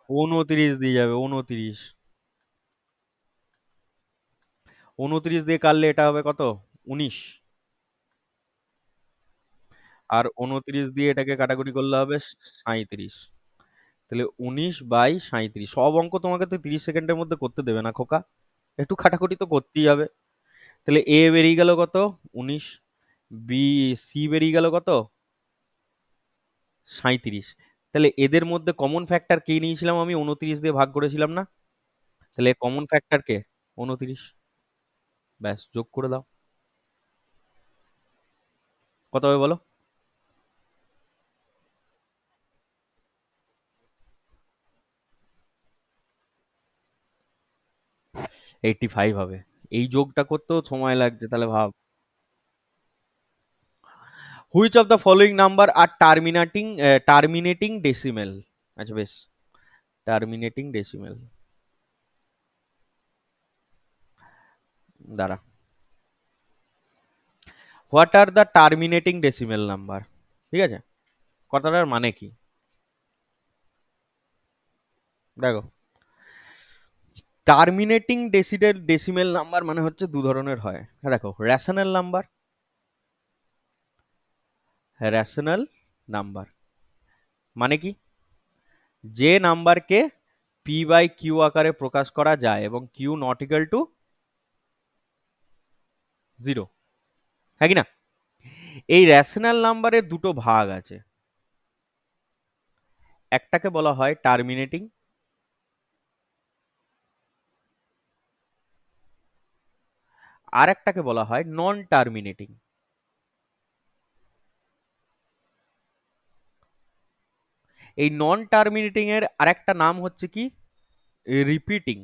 29 দিয়ে যাবে, 29। 29 দিয়ে কাটলে এটা হবে কত, 19। আর 29 দিয়ে এটাকে কাটাকুটি করলে হবে 37। তাহলে 19/37। সব অঙ্ক তোমাকে তো 30 সেকেন্ডের মধ্যে করতে দেবে না খোকা, একটু কাটাকুটি তো করতেই হবে। তাহলে এ বেরিয়ে গেল কত, 19। বি, সি বেরিয়ে গেল কত, 37। তাহলে এদের মধ্যে কমন ফ্যাক্টর কে নিয়েছিলাম আমি, 29 দিয়ে ভাগ করেছিলাম না? তাহলে কমন ফ্যাক্টর কে, 29। ব্যাস, যোগ করে দাও। কত হবে বলো? 85 হবে। এই যোগটা করতেও সময় লাগছে, তাহলে ভাব। Which of the following number are terminating decimal? আচ্ছা বেশ, টার্মিনেটিং ডেসিমেল, দাঁড়া। What are the terminating decimal number? ঠিক আছে, কথাটার মানে কি দেখো। টার্মিনেটিং ডেসিমেল নাম্বার মানে হচ্ছে দু ধরনের হয়। হ্যাঁ দেখো, রেশনাল নাম্বার, রেশনাল নাম্বার মানে কি, যে নাম্বারকে পি বাই কিউ আকারে প্রকাশ করা যায় এবং কিউ নট ইকাল টু 0, হ্যাঁ কি না? এই রেশনাল নাম্বারের দুটো ভাগ আছে, একটাকে বলা হয় টার্মিনেটিং, আর একটাকে বলা হয় নন টার্মিনেটিং। এই নন টার্মিনেটিং এর আরেকটা নাম হচ্ছে কি, রিপিটিং।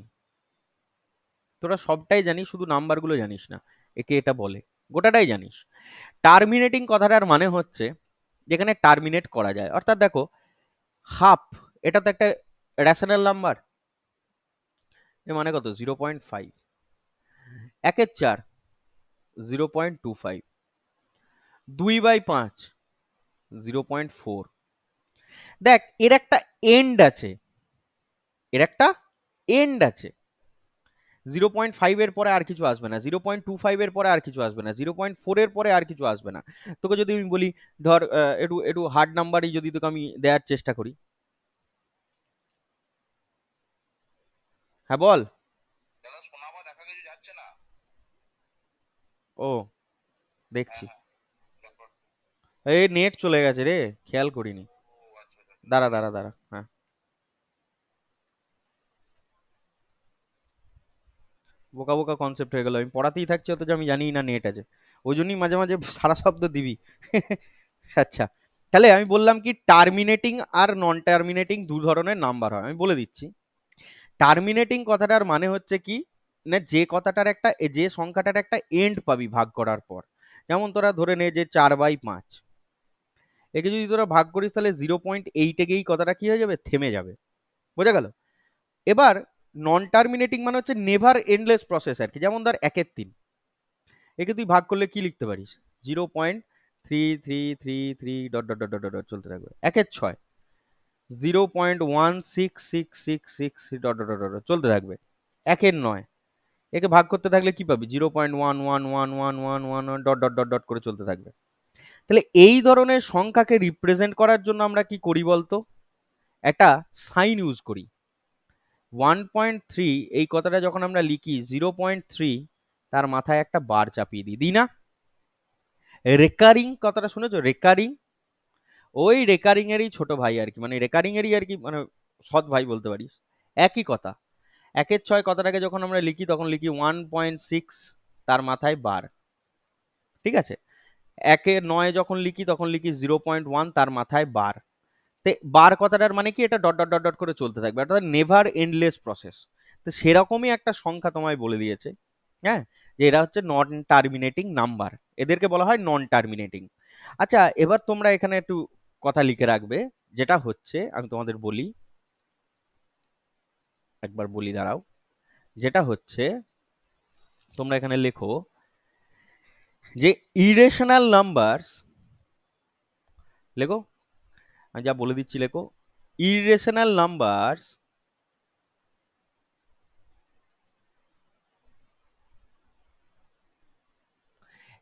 তোরা সবটাই জানিস, শুধু নাম্বারগুলো জানিস না, একে এটা বলে, গোটাটাই জানিস। টার্মিনেটিং কথাটার মানে হচ্ছে যেখানে টার্মিনেট করা যায়, অর্থাৎ দেখো হাফ, এটা তো একটা রেশনাল নাম্বার, এর মানে কত, 0.5। 1/4, 0.25। 2/5, 0.4। দেখ, এর একটা এন্ড আছে, এর একটা এন্ড আছে। 0.5 এর পরে আর কিছু আসবে না, 0.25 এর পরে আর কিছু আসবে না, 0.4 এর পরে আর কিছু আসবে না। তোকে যদি আমি বলি, ধর একটু একটু হার্ড নাম্বারই যদি তোকে আমি দেওয়ার চেষ্টা করি, হ্যাঁ বল। ও, দেখছি। এই নেট চলে গেছে রে, খেয়াল করিনি। দাঁড়া দাঁড়া দাঁড়া, হ্যাঁ। বোকা বোকা কনসেপ্ট হয়ে গেল, আমি পড়াতেই থাকছি অথচ আমি জানি না নেট আছে, ওই জন্যই মাঝে মাঝে সারা শব্দ দিবি। আচ্ছা, তাহলে আমি বললাম কি, টার্মিনেটিং আর নন টার্মিনেটিং দু ধরনের নাম্বার হয়, আমি বলে দিচ্ছি। টার্মিনেটিং কথাটার মানে হচ্ছে কি, না যে কথাটার একটা, যে সংখ্যাটার একটা এন্ড পাবি ভাগ করার পর। যেমন তোরা ধরে নে যে 4/5, একে যদি তোরা ভাগ করিস তাহলে 0.8 গিয়েই কথাটা কি হয়ে যাবে, থেমে যাবে। বোঝা গেল? এবার নন টার্মিনেটিং মানে হচ্ছে নেভার এন্ডলেস প্রসেস আর কি। যেমন ধর 1/3, একে তুই ভাগ করলে কি লিখতে পারিস, 0.3333 dot dot dot dot dot চলতে থাকবে। 1/6, 0.166666 ডট ডট ডট ডট চলতে থাকবে। 1/9, একে ভাগ করতে থাকলে কি পাবি, 0.111111 ডট ডট ডট ডট করে চলতে থাকবে। তাহলে এই ধরনের সংখ্যাকে রিপ্রেজেন্ট করার জন্য আমরা কি করি বলতো, একটা সাইন ইউজ করি। 1.3 এই কথাটা যখন আমরা লিখি, 0.3 তার মাথায় একটা বার চাপিয়ে দিই, দিই না? রেকারিং কথাটা শুনেছো, রেকারিং, ওই রেকারিং এরই ছোট ভাই আর কি, মানে রেকারিং এরই আর কি, মানে সৎ ভাই বলতে পারিস। একই কথা। 1/6 কথাটাকে যখন আমরা লিখি তখন লিখি 1.6 তার মাথায় বার, ঠিক আছে। 1-9 যখন লিখি তখন লিখি 0.1 তার মাথায় বার। বার কথাটার মানে কি, এটা ডট ডট ডট ডট করে চলতে থাকবে, অর্থাৎ নেভার এন্ডলেস প্রসেস। তো সেরকমই একটা সংখ্যা তোমায় বলে দিয়েছে, হ্যাঁ, যে এরা হচ্ছে নন টার্মিনেটিং নাম্বার, এদেরকে বলা হয় নন টার্মিনেটিং। আচ্ছা, এবার তোমরা এখানে একটু কথা লিখে রাখবে, যেটা হচ্ছে আমি তোমাদের বলি, একবার বলি দাঁড়াও, যেটা হচ্ছে তোমরা এখানে লেখো যে ইরেশনাল নাম্বারস, লেখো, আমি যা বলে দিচ্ছি লেখো, irrational numbers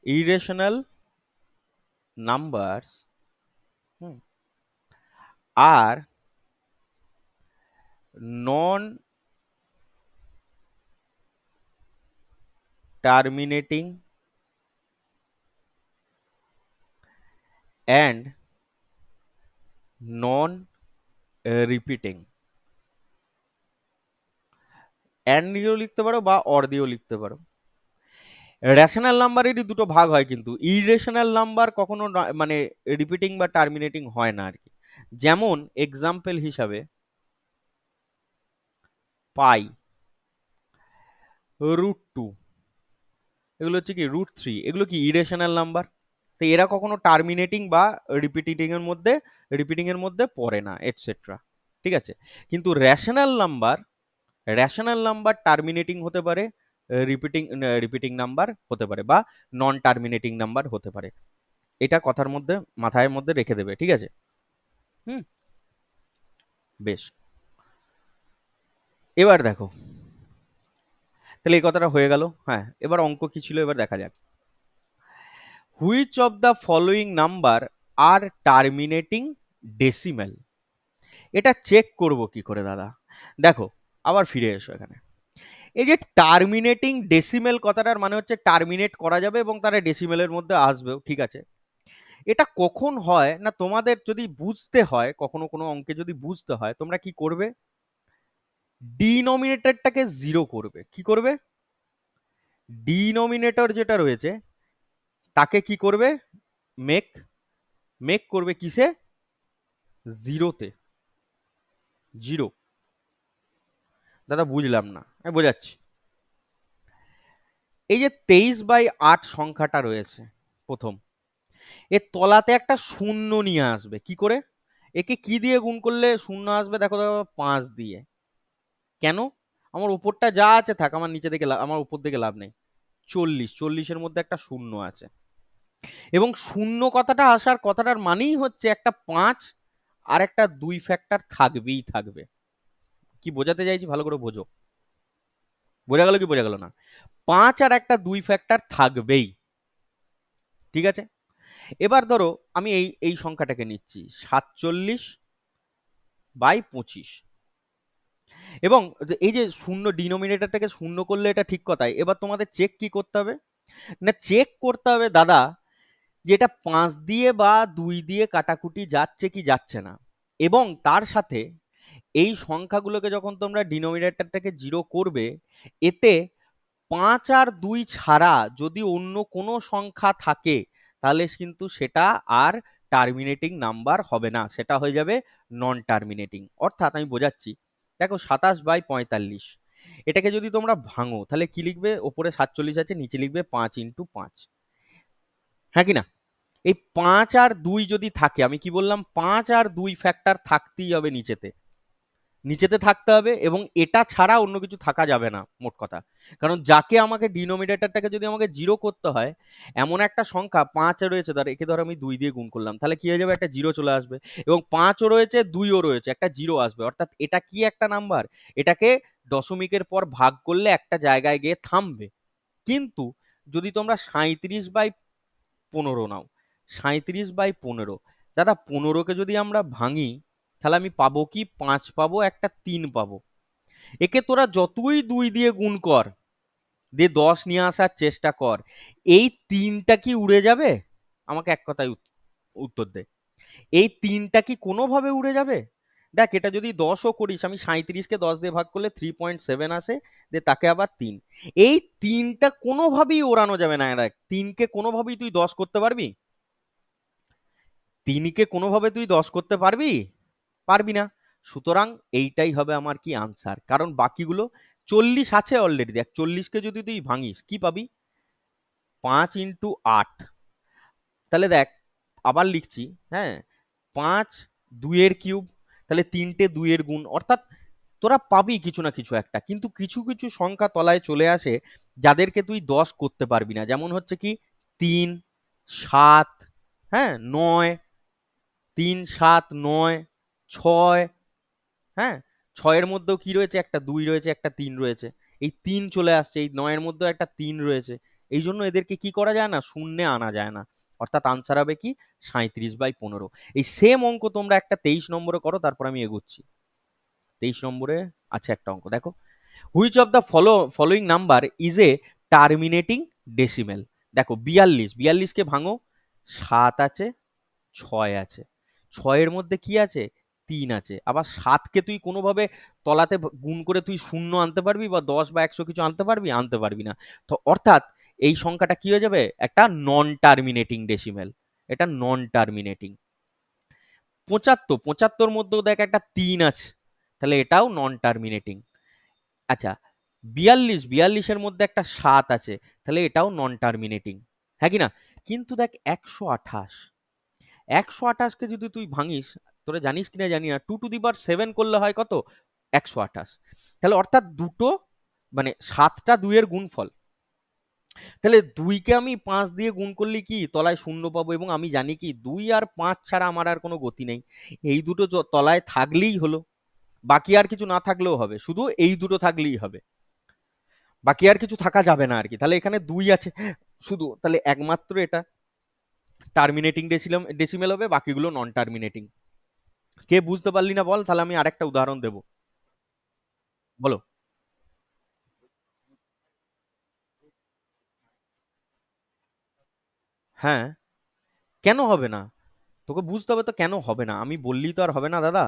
irrational numbers are non terminating and non repeating, and দিয়েও লিখতে পারো বা অর দিয়েও লিখতে পারো। রেশনাল নাম্বারেরই দুটো ভাগ হয়, কিন্তু ইরেশনাল নাম্বার কখনো মানে রিপিটিং বা টার্মিনেটিং হয় না আর কি। যেমন এক্সাম্পল হিসাবে পাই, √2, এগুলো হচ্ছে কি √3, এগুলো কি ইরেশনাল নাম্বার, তো এরা কখনো টার্মিনেটিং বা রিপিটিং এর মধ্যে পড়ে না, এটসেট্রা, ঠিক আছে। কিন্তু রেশনাল নাম্বার টার্মিনেটিং হতে পারে, রিপিটিং রিপিটিং নাম্বার হতে পারে, বা নন টার্মিনেটিং নাম্বার হতে পারে। এটা কথার মধ্যে মাথায় মধ্যে রেখে দেবে, ঠিক আছে। হুম, বেশ, এবার দেখো, তাহলে এই কথাটা হয়ে গেল। হ্যাঁ, এবার অঙ্ক কি ছিল এবার দেখা যাক। Which of the following number are terminating decimal, এটা চেক করব কি করে দাদা? দেখো, আবার ফিরে এসো এখানে। এই যে টার্মিনেটিং ডেসিমেল কথাটার মানে হচ্ছে টার্মিনেট করা যাবে এবং তারা ডেসিমেলের মধ্যে আসবেও, ঠিক আছে। এটা কখন হয় না, তোমাদের যদি বুঝতে হয়, কখনো কোনো অঙ্কে যদি বুঝতে হয়, তোমরা কি করবে, ডিনোমিনেটরটাকে জিরো করবে। কি করবে? ডিনোমিনেটর যেটা রয়েছে তাকে কি করবে, মেক মেক করবে কিসে, জিরোতে। জিরো, দাদা বুঝলাম না, আমি বোঝাচ্ছি। এই যে 23/8 সংখ্যাটা রয়েছে প্রথম, এর তলাতে একটা শূন্য নিয়ে আসবে। কি করে? একে কি দিয়ে গুণ করলে শূন্য আসবে? দেখো দেখো, 5 দিয়ে। কেন? আমার উপরটা যা আছে থাক, আমার নিচে দিকে আমার উপর দিকে লাভ নেই। 40-40-এর মধ্যে একটা শূন্য আছে, এবং শূন্য কথাটা আসার কথাটার মানেই হচ্ছে একটা 5 আর একটা 2 ফ্যাক্টর থাকবেই থাকবে। কি বোঝাতে চাইছি ভালো করে বোঝো, বোঝা গেল কি বোঝা গেল না? 5 আর একটা 2 ফ্যাক্টর থাকবেই, ঠিক আছে। এবার ধরো আমি এই এই সংখ্যাটাকে নিচ্ছি 47/25, এবং এই যে শূন্য ডিনোমিনেটরটাকে শূন্য করলে এটা ঠিক কথাই। এবার তোমাদের চেক কি করতে হবে না, চেক করতে হবে দাদা যেটা 5 দিয়ে বা 2 দিয়ে কাটাকুটি যাচ্ছে কি যাচ্ছে না, এবং তার সাথে এই সংখ্যাগুলোকে যখন তোমরা ডিনোমিনেটরটাকে জিরো করবে, এতে 5 আর 2 ছাড়া যদি অন্য কোনো সংখ্যা থাকে, তাহলে কিন্তু সেটা আর টার্মিনেটিং নাম্বার হবে না, সেটা হয়ে যাবে নন টার্মিনেটিং। অর্থাৎ আমি বোঝাচ্ছি, দেখো 27/45, এটাকে যদি তোমরা ভাঙো তাহলে কি লিখবে, ওপরে 47 আছে, নিচে লিখবে 5 × 5, হ্যাঁ কি না? এই 5 আর 2 যদি থাকে, আমি কি বললাম, 5 আর 2 ফ্যাক্টর থাকতেই হবে নিচেতে, নিচেতে থাকতে হবে, এবং এটা ছাড়া অন্য কিছু থাকা যাবে না, মোট কথা। কারণ যাকে আমাকে ডিনোমিনেটরটাকে যদি আমাকে জিরো করতে হয়, এমন একটা সংখ্যা 5 রয়েছে, ধর একে ধর আমি 2 দিয়ে গুণ করলাম, তাহলে কি হয়ে যাবে, একটা জিরো চলে আসবে, এবং 5ও রয়েছে 2ও রয়েছে, একটা জিরো আসবে। অর্থাৎ এটা কি একটা নাম্বার, এটাকে দশমিকের পর ভাগ করলে একটা জায়গায় গিয়ে থামবে। কিন্তু যদি তোমরা 37/15 নাও, 37/15, দাদা 15কে যদি আমরা ভাঙি, তাহলে আমি পাবো কি, 5 পাবো, একটা 3 পাবো। একে তোরা যতই 2 দিয়ে গুণ কর, দিয়ে 10 নিয়ে আসার চেষ্টা কর, এই 3টা কি উড়ে যাবে? আমাকে এক কথায় উত্তর দে, এই 3টা কি কোনোভাবে উড়ে যাবে? দেখ এটা যদি 10ও করিস, আমি 37কে 10 দিয়ে ভাগ করলে 3.7 আসে, যে তাকে আবার 3। এই 3টা কোনোভাবেই ওড়ানো যাবে না। দেখ 3কে কোনোভাবেই তুই 10 করতে পারবি? 3কে কোনোভাবে তুই 10 করতে পারবি? পারবি না। সুতরাং এইটাই হবে আমার কি আনসার, কারণ বাকিগুলো 40 আছে অলরেডি। দেখ 40কে যদি তুই ভাঙিস কি পাবি? 5 × 8। তাহলে দেখ আবার লিখছি, হ্যাঁ, 5 2 এর কিউব, তাহলে 3টে 2 এর গুণ, অর্থাৎ তোরা পাবি কিছু না কিছু একটা। কিন্তু কিছু কিছু সংখ্যা তলায় চলে আসে যাদেরকে তুই 10 করতে পারবি না, যেমন হচ্ছে কি 3 7, হ্যাঁ 9, 3 7 9 6, হ্যাঁ 6-এর মধ্যেও কি রয়েছে, একটা 2 রয়েছে, একটা 3 রয়েছে। এই 3 চলে আসছে, এই 9-এর মধ্যেও একটা 3 রয়েছে। এই জন্য এদেরকে কি করা যায় না, শূন্যে আনা যায় না। অর্থাৎ আনসার হবে কি 37/15। এই সেম অঙ্ক তোমরা একটা 23 নম্বরে করো, তারপর আমি এগোচ্ছি। 23 নম্বরে আছে একটা অঙ্ক, দেখো। Which of the following number is a terminating decimal? দেখো 42কে ভাঙো, 7 আছে, 6 আছে, 6-এর মধ্যে কি আছে, 3 আছে। আবার 7কে তুই কোনোভাবে তলাতে গুণ করে তুই শূন্য আনতে পারবি, বা 10 বা 100 কিছু আনতে পারবি? আনতে পারবি না। তো অর্থাৎ এই সংখ্যাটা কি হয়ে যাবে, একটা নন টার্মিনেটিং ডেসিমেল। এটা নন টার্মিনেটিং। 75 মধ্যেও দেখ একটা 3 আছে, তাহলে এটাও নন টার্মিনেটিং। আচ্ছা 42-এর মধ্যে একটা 7 আছে, তাহলে এটাও নন টার্মিনেটিং, হ্যাঁ কি না? কিন্তু দেখ 128কে যদি তুই ভাঙিস, তোরা জানিস কিনা জানি না, 2^7 করলে হয় কত, 128। তাহলে অর্থাৎ দুটো, মানে 7টা 2 এর গুণফল। তাহলে 2কে আমি 5 দিয়ে গুণ করলে কি তলায় শূন্য পাবো, এবং আমি জানি কি 2 আর 5 ছাড়া আমার আর কোনো গতি নেই। এই দুটো তলায় থাকলেই হলো, বাকি আর কিছু না থাকলেও হবে, শুধু এই দুটো থাকলেই হবে, বাকি আর কিছু থাকা যাবে না আর কি। তাহলে এখানে 2 আছে শুধু, তাহলে একমাত্র এটা টার্মিনেটিং ডেসিমেল হবে, বাকিগুলো নন টার্মিনেটিং। কে বুঝতে পারলি না বল, তাহলে আমি আরেকটা উদাহরণ দেব, বলো। হ্যাঁ, কেন হবে না? তোকে বুঝতে হবে তো কেন হবে না, আমি বললি তো আর হবে না দাদা।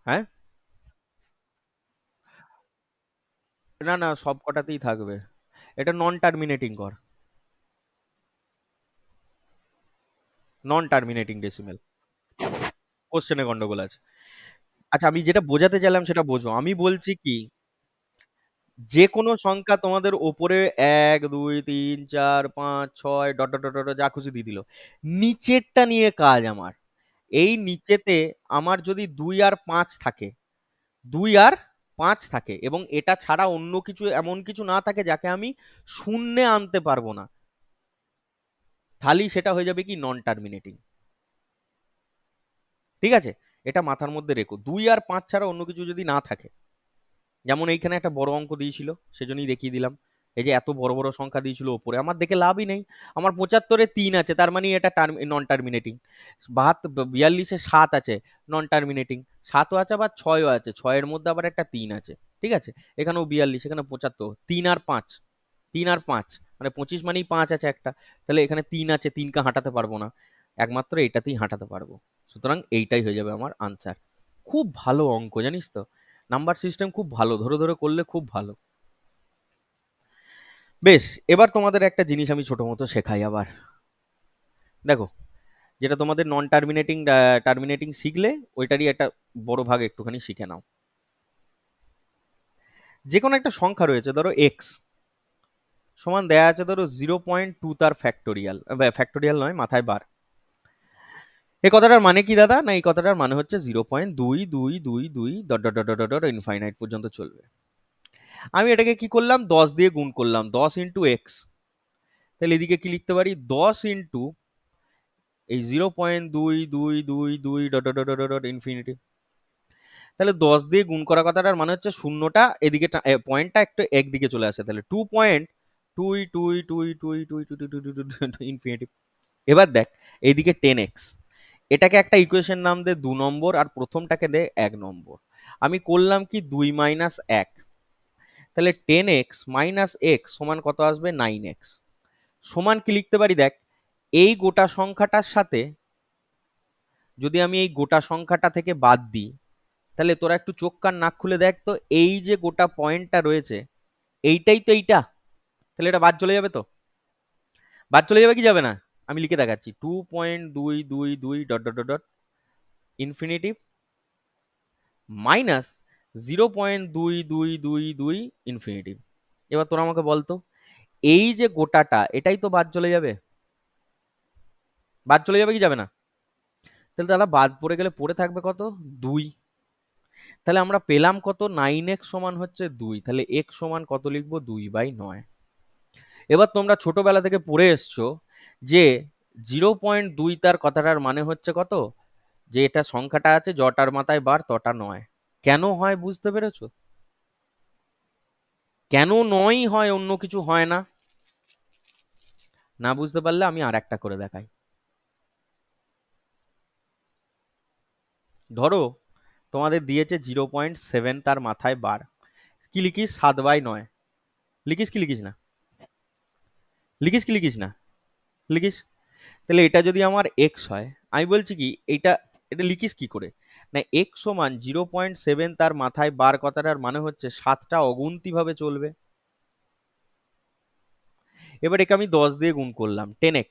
হ্যাঁ, না না, সব কটাতেই থাকবে। এটা নন টার্মিনেটিং কর, নন টার্মিনেটিং ডেসিমেল। কোশ্চেনে গন্ডগোল আছে। আচ্ছা আমি যেটা বোঝাতে চাইলাম সেটা বোঝো। আমি বলছি কি, যে কোনো সংখ্যা তোমাদের ওপরে 1 2 3 4 5 6 ডট ডট ডট ডট যা খুশি দিয়ে দিল, নিচেরটা নিয়ে কাজ আমার। এই নিচেতে আমার যদি 2 আর 5 থাকে, 2 আর 5 থাকে, এবং এটা ছাড়া অন্য কিছু, এমন কিছু না থাকে যাকে আমি শূন্যে আনতে পারবো না, তাহলেই সেটা হয়ে যাবে কি নন টার্মিনেটিং। ঠিক আছে, এটা মাথার মধ্যে রেখো, 2 আর 5 ছাড়া অন্য কিছু যদি না থাকে। যেমন এইখানে একটা বড় অঙ্ক দিয়েছিল, সেজন্যই দেখিয়ে দিলাম। এই যে এত বড় বড় সংখ্যা দিয়েছিল ওপরে, আমার দেখে লাভই নেই। আমার 75-এ 3 আছে, তার মানে এটা নন টার্মিনেটিং। 42-এ 7 আছে, নন টার্মিনেটিং। 7ও আছে, আবার 6ও আছে, 6-এর মধ্যে আবার একটা 3 আছে। ঠিক আছে, এখানেও 42, এখানে 75, 3 আর 5, 3 আর 5 মানে 25, মানেই 5 আছে একটা। তাহলে এখানে 3 আছে, 3কে হাঁটাতে পারবো না, একমাত্র এটাতেই হাঁটাতে পারবো। সুতরাং এইটাই হয়ে যাবে আমার আনসার। খুব ভালো অঙ্ক জানিস তো, নাম্বার সিস্টেম খুব ভালো, ধরে ধরে করলে খুব ভালো। বেশ, এবার তোমাদের একটা জিনিস আমি ছোট মতো শেখাই আবার। দেখো, যেটা তোমাদের নন টার্মিনেটিং টার্মিনেটিং শিখলে, ওইটারই একটা বড় ভাগ একটুখানি শিখে নাও। যে কোনো একটা সংখ্যা রয়েছে, ধরো এক্স সমান দেয়া আছে ধরো 0.2 তার ফ্যাক্টোরিয়াল, ফ্যাক্টোরিয়াল নয়, মাথায় বার। এই কথাটার মানে কি দাদা, না এই কথাটার মানে হচ্ছে 0.2222 dot dot dot dot dot infinite পর্যন্ত চলবে। আমি এটাকে কি করলাম, 10 দিয়ে গুণ করলাম, 10 × এক্স। তাহলে এদিকে কি লিখতে পারি, 10 × এই 0.2222 dot dot dot dot infinity. তাহলে 10 দিয়ে গুণ করা কথাটার মানে হচ্ছে শূন্যটা এদিকে, পয়েন্টটা একটু একদিকে চলে আসে, তাহলে 2.222222 ইনফিনিটি। এবার দেখ এইদিকে 10x, এটাকে একটা ইকুয়েশন নাম দে 2 নম্বর, আর প্রথমটাকে দে 1 নম্বর। আমি করলাম কি 2 - 1, তাহলে 10x - x সমান কত আসবে, 9x। সমান কি লিখতে পারি দেখ, এই গোটা সংখ্যাটার সাথে যদি আমি এই গোটা সংখ্যাটা থেকে বাদ দিই, তাহলে তোরা একটু চোখ কান নাক খুলে দেখ তো, এই যে গোটা পয়েন্টটা রয়েছে এইটাই তো এইটা, তাহলে এটা বাদ চলে যাবে তো? বাদ চলে যাবে কি যাবে না? আমি লিখে দেখাচ্ছি, 2.222 dot dot dot dot infinitive minus 0.2222 infinitive. এবার তোরা আমাকে বলতো, এই যে গোটাটা এটাই তো বাদ চলে যাবে, বাদ চলে যাবে কি যাবে না? তাহলে দাদা বাদ পড়ে গেলে পড়ে থাকবে কত? 2। তাহলে আমরা পেলাম কত? 9x সমান হচ্ছে 2, তাহলে x সমান কত লিখবো? 2/9। এবার তোমরা ছোটবেলা থেকে পড়ে এসছো যে 0.2 তার কথাটার মানে হচ্ছে কত? যে এটা সংখ্যাটা আছে জটার মাথায় বার তটা নয়। কেন হয় বুঝতে পেরেছো? কেন নয় হয়, অন্য কিছু হয় না? না বুঝতে পারলে আমি আর একটা করে দেখাই। ধরো তোমাদের দিয়েছে 0.7 তার মাথায় বার, কি লিখিস? 7/9 লিখিস কি লিখিস না? লিখিস কি লিখিস না? লিখিস। তাহলে এটা যদি আমার এক্স হয়, আমি বলছি কি এটা, এটা লিখিস কি করে? না, এক্স সমান 0.7 তার মাথায় বার কথাটার মানে হচ্ছে 7টা অগুন্তি ভাবে চলবে। এবার একে আমি 10 দিয়ে গুণ করলাম, 10x,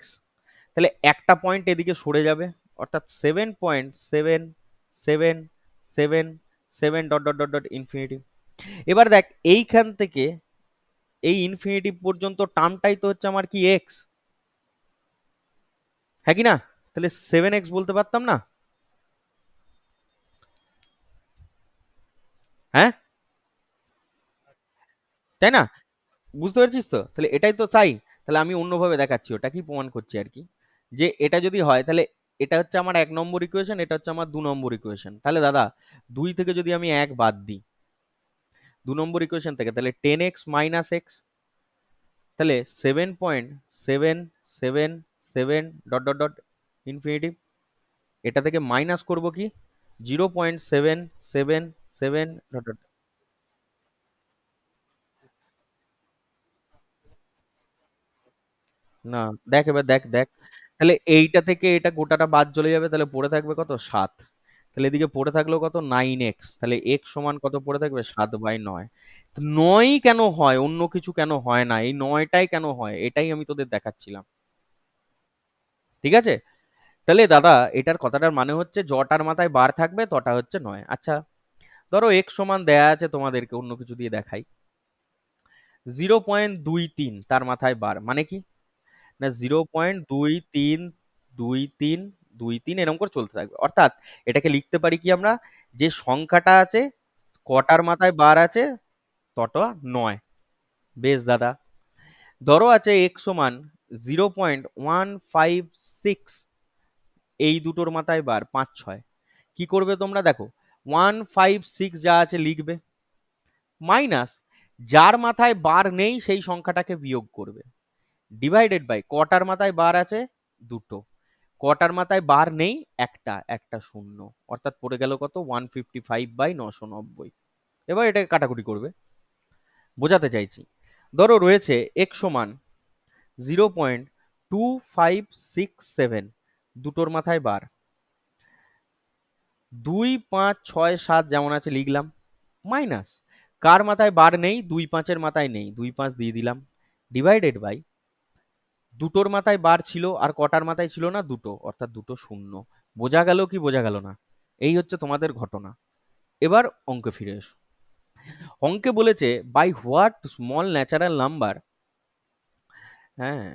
তাহলে একটা পয়েন্ট এদিকে সরে যাবে, অর্থাৎ 7.77777 dot dot dot dot infinity. এবার দেখ এইখান থেকে এই ইনফিনিটি পর্যন্ত টার্মটাই তো হচ্ছে আমার কি এক্স, হ্যাঁ কি না? তাহলে 7x বলতে পারতাম না? হ্যাঁ, তাই না? বুঝতে পারছিস তো? তাহলে এটাই তো চাই। তাহলে আমি অন্যভাবে দেখাচ্ছি, ওটা কি প্রমাণ করছি আর কি, যে এটা যদি হয় তাহলে এটা হচ্ছে আমার 1 নম্বর ইকুয়েশন, এটা হচ্ছে আমার 2 নম্বর ইকুয়েশন। তাহলে দাদা 2 থেকে যদি আমি 1 বাদ দিই 2 নম্বর ইকুয়েশন থেকে, তাহলে 10x - x, তাহলে 7.777 ডট ডট ডট ইনফিনিটিভ। এটা থেকে মাইনাস করব কি 0.777 ডট ডট। না, দেখ এবার দেখ দেখ, তাহলে এইটা থেকে এটা গোটাটা বাদ চলে যাবে, তাহলে পড়ে থাকবে কত? 7। তাহলে এদিকে পড়ে থাকলো কত? 9x, তাহলে x সমান কত পড়ে থাকবে? 7/9। 9 কেন হয়, অন্য কিছু কেন হয় না, এই 9টাই কেন হয় এটাই আমি তোদের দেখাচ্ছিলাম। ঠিক আছে? তাহলে দাদা এটার কথাটার মানে হচ্ছে জটার মাথায় বার থাকবে তটা হচ্ছে 9। আচ্ছা, ধরো x সমান দেয়া আছে তোমাদেরকে, অন্য কিছু দিয়ে দেখাই, 0.23 তার মাথায় বার মানে কি? না, 0.232323 এরকম করে চলতে থাকবে, অর্থাৎ এটাকে লিখতে পারি কি আমরা, যে সংখ্যাটা আছে কটার মাথায় বার আছে তটা 9। বেশ দাদা, ধরো আছে x সমান 0.156, এই দুটোর মাথায় বার 5 6। কি করবে তোমরা দেখো, 156 যা আছে লিখবে, মাইনাস যার মাথায় বার নেই সেই সংখ্যাটাকে বিয়োগ করবে, ডিভাইডেড বাই কটার মাথায় বার আছে? দুটো। কটার মাথায় বার নেই? একটা, একটা শূন্য, অর্থাৎ পড়ে গেল কত? 155/990। এবার এটাকে কাটাকুটি করবে, বোঝাতে চাইছি। ধরো রয়েছে x সমান 0.2567, দুটোর মাথায় বার 2 5 6 7 যেমন আছে লিখলাম, মাইনাস কার মাথায় বার নেই? 2 5-এর মাথায় নেই, 2 5 দিয়ে দিলাম, ডিভাইডেড বাই দুটোর মাথায় বার ছিল আর কটার মাথায় ছিল না? দুটো, অর্থাৎ দুটো শূন্য। বোঝা গেল কি বোঝা গেল না? এই হচ্ছে তোমাদের ঘটনা। এবার অঙ্কে ফিরে এসো। অঙ্কে বলেছে by what small natural number, হ্যাঁ,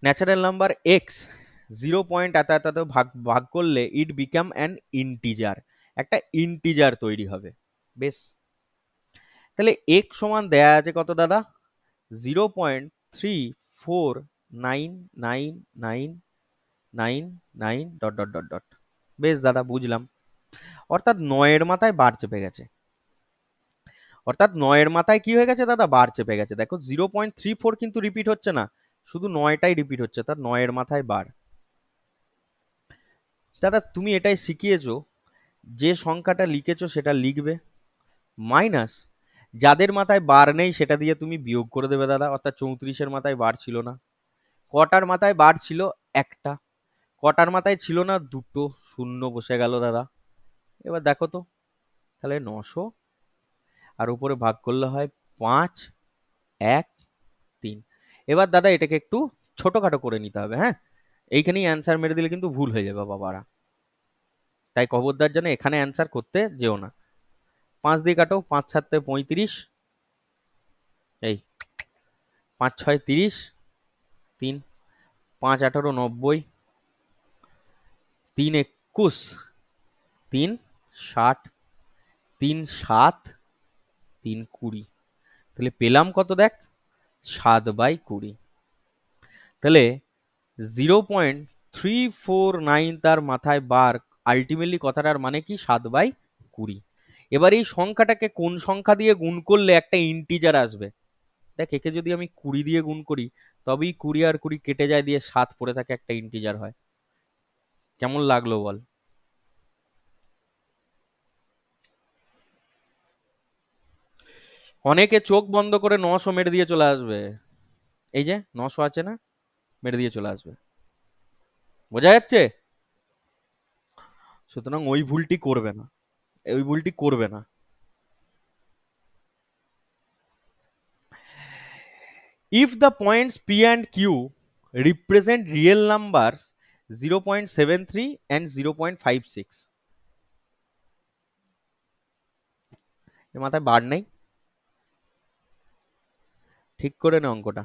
ন্যাচারাল নাম্বার এক্স 0. এত এত এত ভাগ ভাগ করলে ইট বিকাম অ্যান ইন্টিজার, একটা ইন্টিজার তৈরি হবে। বেশ, তাহলে এক্স সমান দেয়া আছে কত দাদা? 0.349999 ডট ডট ডট ডট। বেশ দাদা, বুঝলাম। অর্থাৎ 9-এর মাথায় বার চেপে গেছে, অর্থাৎ 9-এর মাথায় কি হয়ে গেছে দাদা? বার চেপে গেছে। দেখো 0.34 কিন্তু রিপিট হচ্ছে না, শুধু 9টাই রিপিট হচ্ছে, তার 9-এর মাথায় বার। দাদা তুমি এটাই শিখিয়েছো, যে সংখ্যাটা লিখেছো সেটা লিখবে, মাইনাস যাদের মাথায় বার নেই সেটা দিয়ে তুমি বিয়োগ করে দেবে দাদা, অর্থাৎ 34-এর মাথায় বার ছিল না। কটার মাথায় বার ছিল? একটা। কটার মাথায় ছিল না? দুটো। শূন্য বসে গেল দাদা। এবার দেখো তো, তাহলে 900 আর উপরে ভাগ করলে হয় 5, 1, 3। এবার দাদা এটাকে একটু ছোটখাটো করে নিতে হবে, হ্যাঁ? এইখানেই অ্যান্সার মেরে দিলে কিন্তু ভুল হয়ে যাবে বাবারা। তাই খবরদার যেন এখানে অ্যান্সার করতে যেও না। 5 দিয়ে কাটো, 5 7 35, এই 5 6 30, 3 5 18 90, 3 21, 3 60, 3 7, 3 20। তাহলে পেলাম কত দেখ? 7/20। তাহলে 0.349 তার মাথায় বার, আলটিমেটলি কথাটার মানে কি? 7/20। এবার এই সংখ্যাটাকে কোন সংখ্যা দিয়ে গুণ করলে একটা ইন্টিজার আসবে? দেখ, একে যদি আমি 20 দিয়ে গুণ করি, তবেই 20 আর 20 কেটে যায়, দিয়ে 7 পড়ে থাকে, একটা ইন্টিজার হয়। কেমন লাগলো বল? অনেকে চোখ বন্ধ করে 900 মেরে দিয়ে চলে আসবে। এই যে 900 আছে না, মেরে দিয়ে চলে আসবে। বোঝা যাচ্ছে? সুতরাং ওই ভুলটি করবে না, ওই ভুলটি করবে না। If the points P and Q represent real numbers 0.73 and 0.56, এর মাথায় বার নেই, ঠিক করে নে অঙ্কটা।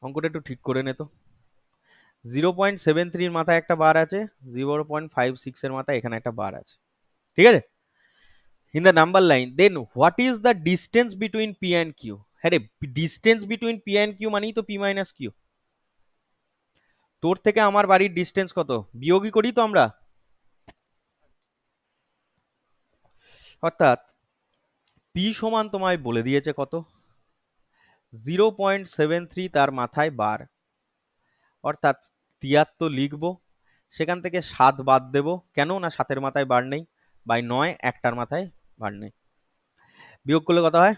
অঙ্কটা একটু ঠিক করে নে তো। 0.73 এর মাথায় একটা বার আছে, 0.56 এর মাথায় এখানে একটা বার আছে, ঠিক আছে? In the number line, then what is the distance between P and Q? হ্যাঁ রে, distance between P and Q মানেই তো পি মাইনাস কিউ। তোর থেকে আমার বাড়ির ডিস্টেন্স কত? বিয়োগই করি তো আমরা। অর্থাৎ পি সমান তোমায় বলে দিয়েছে কত? 0.73 তার মাথায় বার, অর্থাৎ 73 লিখবো। সেখান থেকে 7 বাদ দেব, কেন না 7-এর মাথায় বার নেই, বাই 9, একটার মাথায় বার নেই। বিয়োগ করলে কত হয়?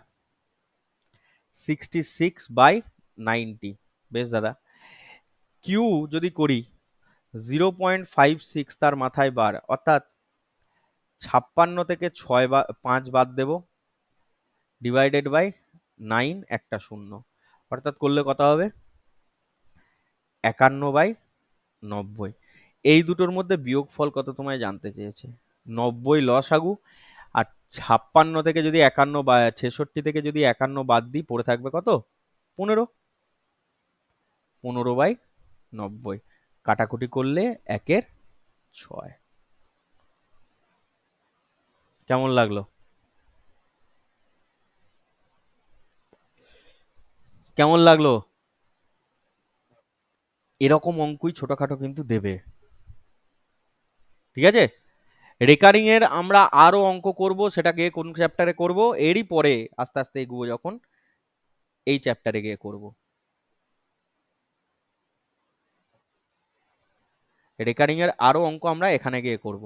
66/90। বেশ দাদা, কিউ যদি করি 0.56 তার মাথায় বার, অর্থাৎ 56 থেকে 5 বাদ দেব, ডিভাইডেড বাই 9, একটা শূন্য, অর্থাৎ করলে কত হবে? 51/90। এই দুটোর মধ্যে বিয়োগফল কত তোমায় জানতে চেয়েছে। 90 লসাগু, আর 56 থেকে যদি 51 বা 66 থেকে যদি 51 বাদ দিই, পড়ে থাকবে কত? 15। 15/90 কাটাকুটি করলে 1/6। কেমন লাগলো? কেমন লাগলো? এরকম অঙ্কই ছোটখাটো কিন্তু দেবে, ঠিক আছে? রেকারিং এর আমরা আরো অঙ্ক করব, সেটাকে কোন চ্যাপ্টারে করব? এরই পরে আস্তে আস্তে এগোবো, যখন এই চ্যাপ্টারে গিয়ে করব। রেকারিং এর আরো অঙ্ক আমরা এখানে গিয়ে করব,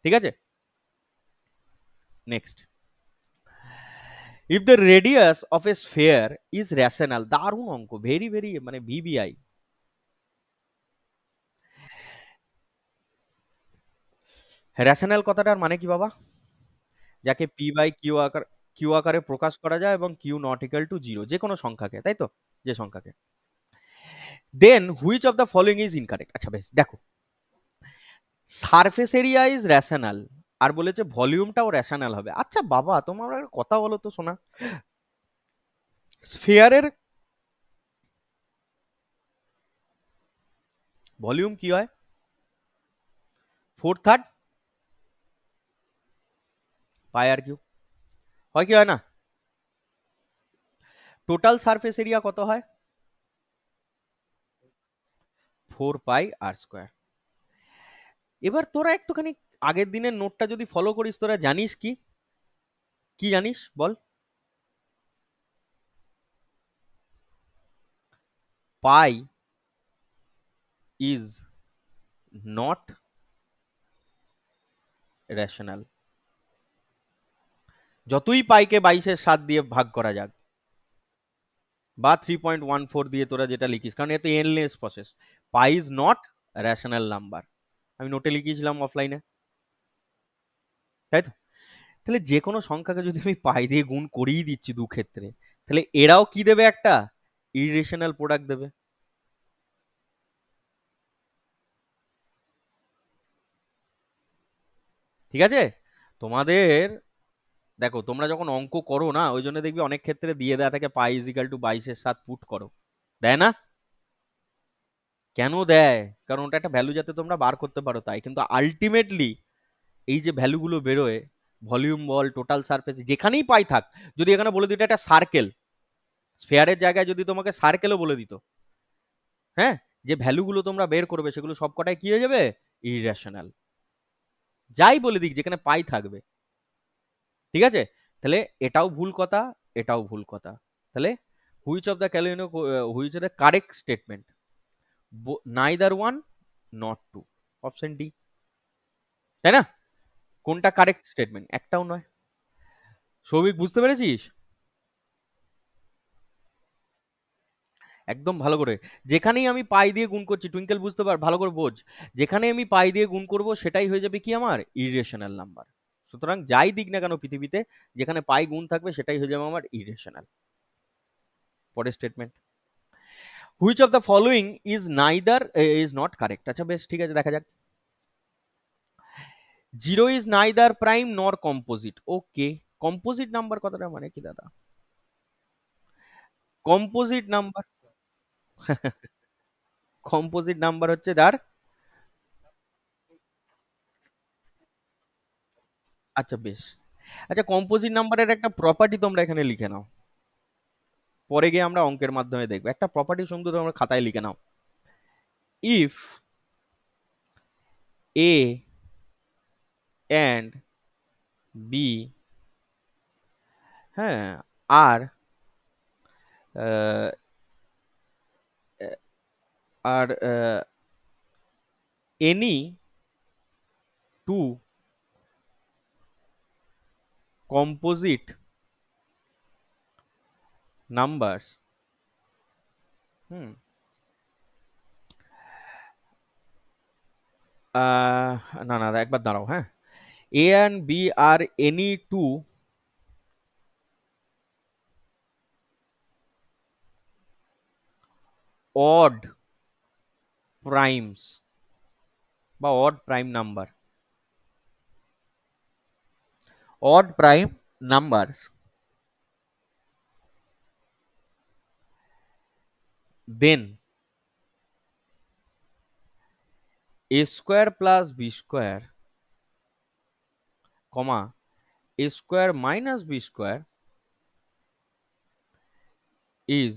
ঠিক আছে? Next, if the radius of A sphere is rational. দারুণ অঙ্ক, ভেরি ভেরি, মানে ভিভিআই। রেশনাল কথাটার মানে কি বাবা? যাকে পি বাই কিউ আকারে প্রকাশ করা যায়, এবং Q not equal to zero, যে কোনো সংখ্যাকে, তাই তো? যে সংখ্যাকে। Then which of the following is incorrect? আচ্ছা বেশ, দেখো, সারফেস এরিয়া ইজ রেশনাল, আর বলেছে ভলিউমটাও রেশনাল হবে। আচ্ছা বাবা, তোমার একটা কথা বলো তো শোনা, স্ফিয়ারের ভলিউম কি হয়? 4/3 পাই আর কিউ, হয় কি হয় না? টোটাল সারফেস এরিয়া কত হয়? 4πr²। এবার তোরা একটুখানি আগের দিনের নোটটা যদি ফলো করিস, তোরা জানিস কি? কি জানিস বল? পাই ইজ নট রেশনাল। যতই পাইকে 22-এর 7 দিয়ে ভাগ করা যাক, বা 3.14 দিয়ে তোরা যেটা লিখিস, কারণ এত endless process. Pi is not rational number, আমি নোটে লিখিয়েছিলাম অফলাইনে, তাই তো? তাহলে যে কোনো সংখ্যাকে যদি আমি পাই দিয়ে গুণ করিয়ে দিচ্ছি দু ক্ষেত্রে, তাহলে এরাও কি দেবে, একটা ইরেশনাল প্রোডাক্ট দেবে। ঠিক আছে? তোমাদের দেখো, তোমরা যখন অঙ্ক করো না, ওই জন্য দেখবি অনেক ক্ষেত্রে দিয়ে দেয়া থাকে পাই ইজিক্যাল টু 22-এর 7 পুট করো, দেয় না? কেন দেয়? কারণ ওটা একটা ভ্যালু যাতে তোমরা বার করতে পারো তাই। কিন্তু আলটিমেটলি এই যে ভ্যালুগুলো বেরোয়, ভলিউম বল, টোটাল সারফেস, যেখানেই পাই থাক, যদি এখানে বলে দিত একটা সার্কেল, স্ফেয়ারের জায়গায় যদি তোমাকে সার্কেলও বলে দিত, হ্যাঁ, যে ভ্যালুগুলো তোমরা বের করবে সেগুলো সবকটাই কি হয়ে যাবে, ইরেশনাল। যাই বলে দিক, যেখানে পাই থাকবে। ঠিক আছে? তাহলে এটাও ভুল কথা, এটাও ভুল কথা। তাহলে হুইচ অফ দ্য ক্যালিনো, which of the correct statement, neither one not two, option D, তাই না? কোনটা কারেক্ট স্টেটমেন্ট? একটাও নয়। সৌভিক, বুঝতে পেরেছিস? একদম ভালো করে, যেখানেই আমি পাই দিয়ে গুণ করছি, টুইঙ্কেল বুঝতে পার, ভালো করে বোঝ, যেখানে আমি পাই দিয়ে গুণ করব সেটাই হয়ে যাবে কি আমার ইরেশনাল নাম্বার। সুতরাং যাই দিক না কেন পৃথিবীতে, যেখানে পাই গুণ থাকবে সেটাই হয়ে যাবে আমার ইরেশনাল। পরের statement, which of the following is neither, is not correct. আচ্ছা বেশ, ঠিক আছে, দেখা যাক। জিরো ইজ নাইদার প্রাইম নর কম্পোজিট। ওকে, কম্পোজিট নাম্বার কথাটা মানে কি দাদা? কম্পোজিট নাম্বার, কম্পোজিট নাম্বার হচ্ছে যার, আচ্ছা বেশ, আচ্ছা কম্পোজিট নাম্বারের একটা প্রপার্টি তোমরা এখানে লিখে নাও, পরে গিয়ে আমরা অঙ্কের মাধ্যমে দেখবো। একটা প্রপার্টি সুন্দর তোমরা খাতায় লিখে নাও, ইফ এ অ্যান্ড বি, হ্যাঁ, are are any two composite numbers, hmm, না না একবার দাঁড়াও, হ্যাঁ, A and B are any two odd primes বা odd prime number, odd prime numbers, then A square plus B square, comma A square minus B square is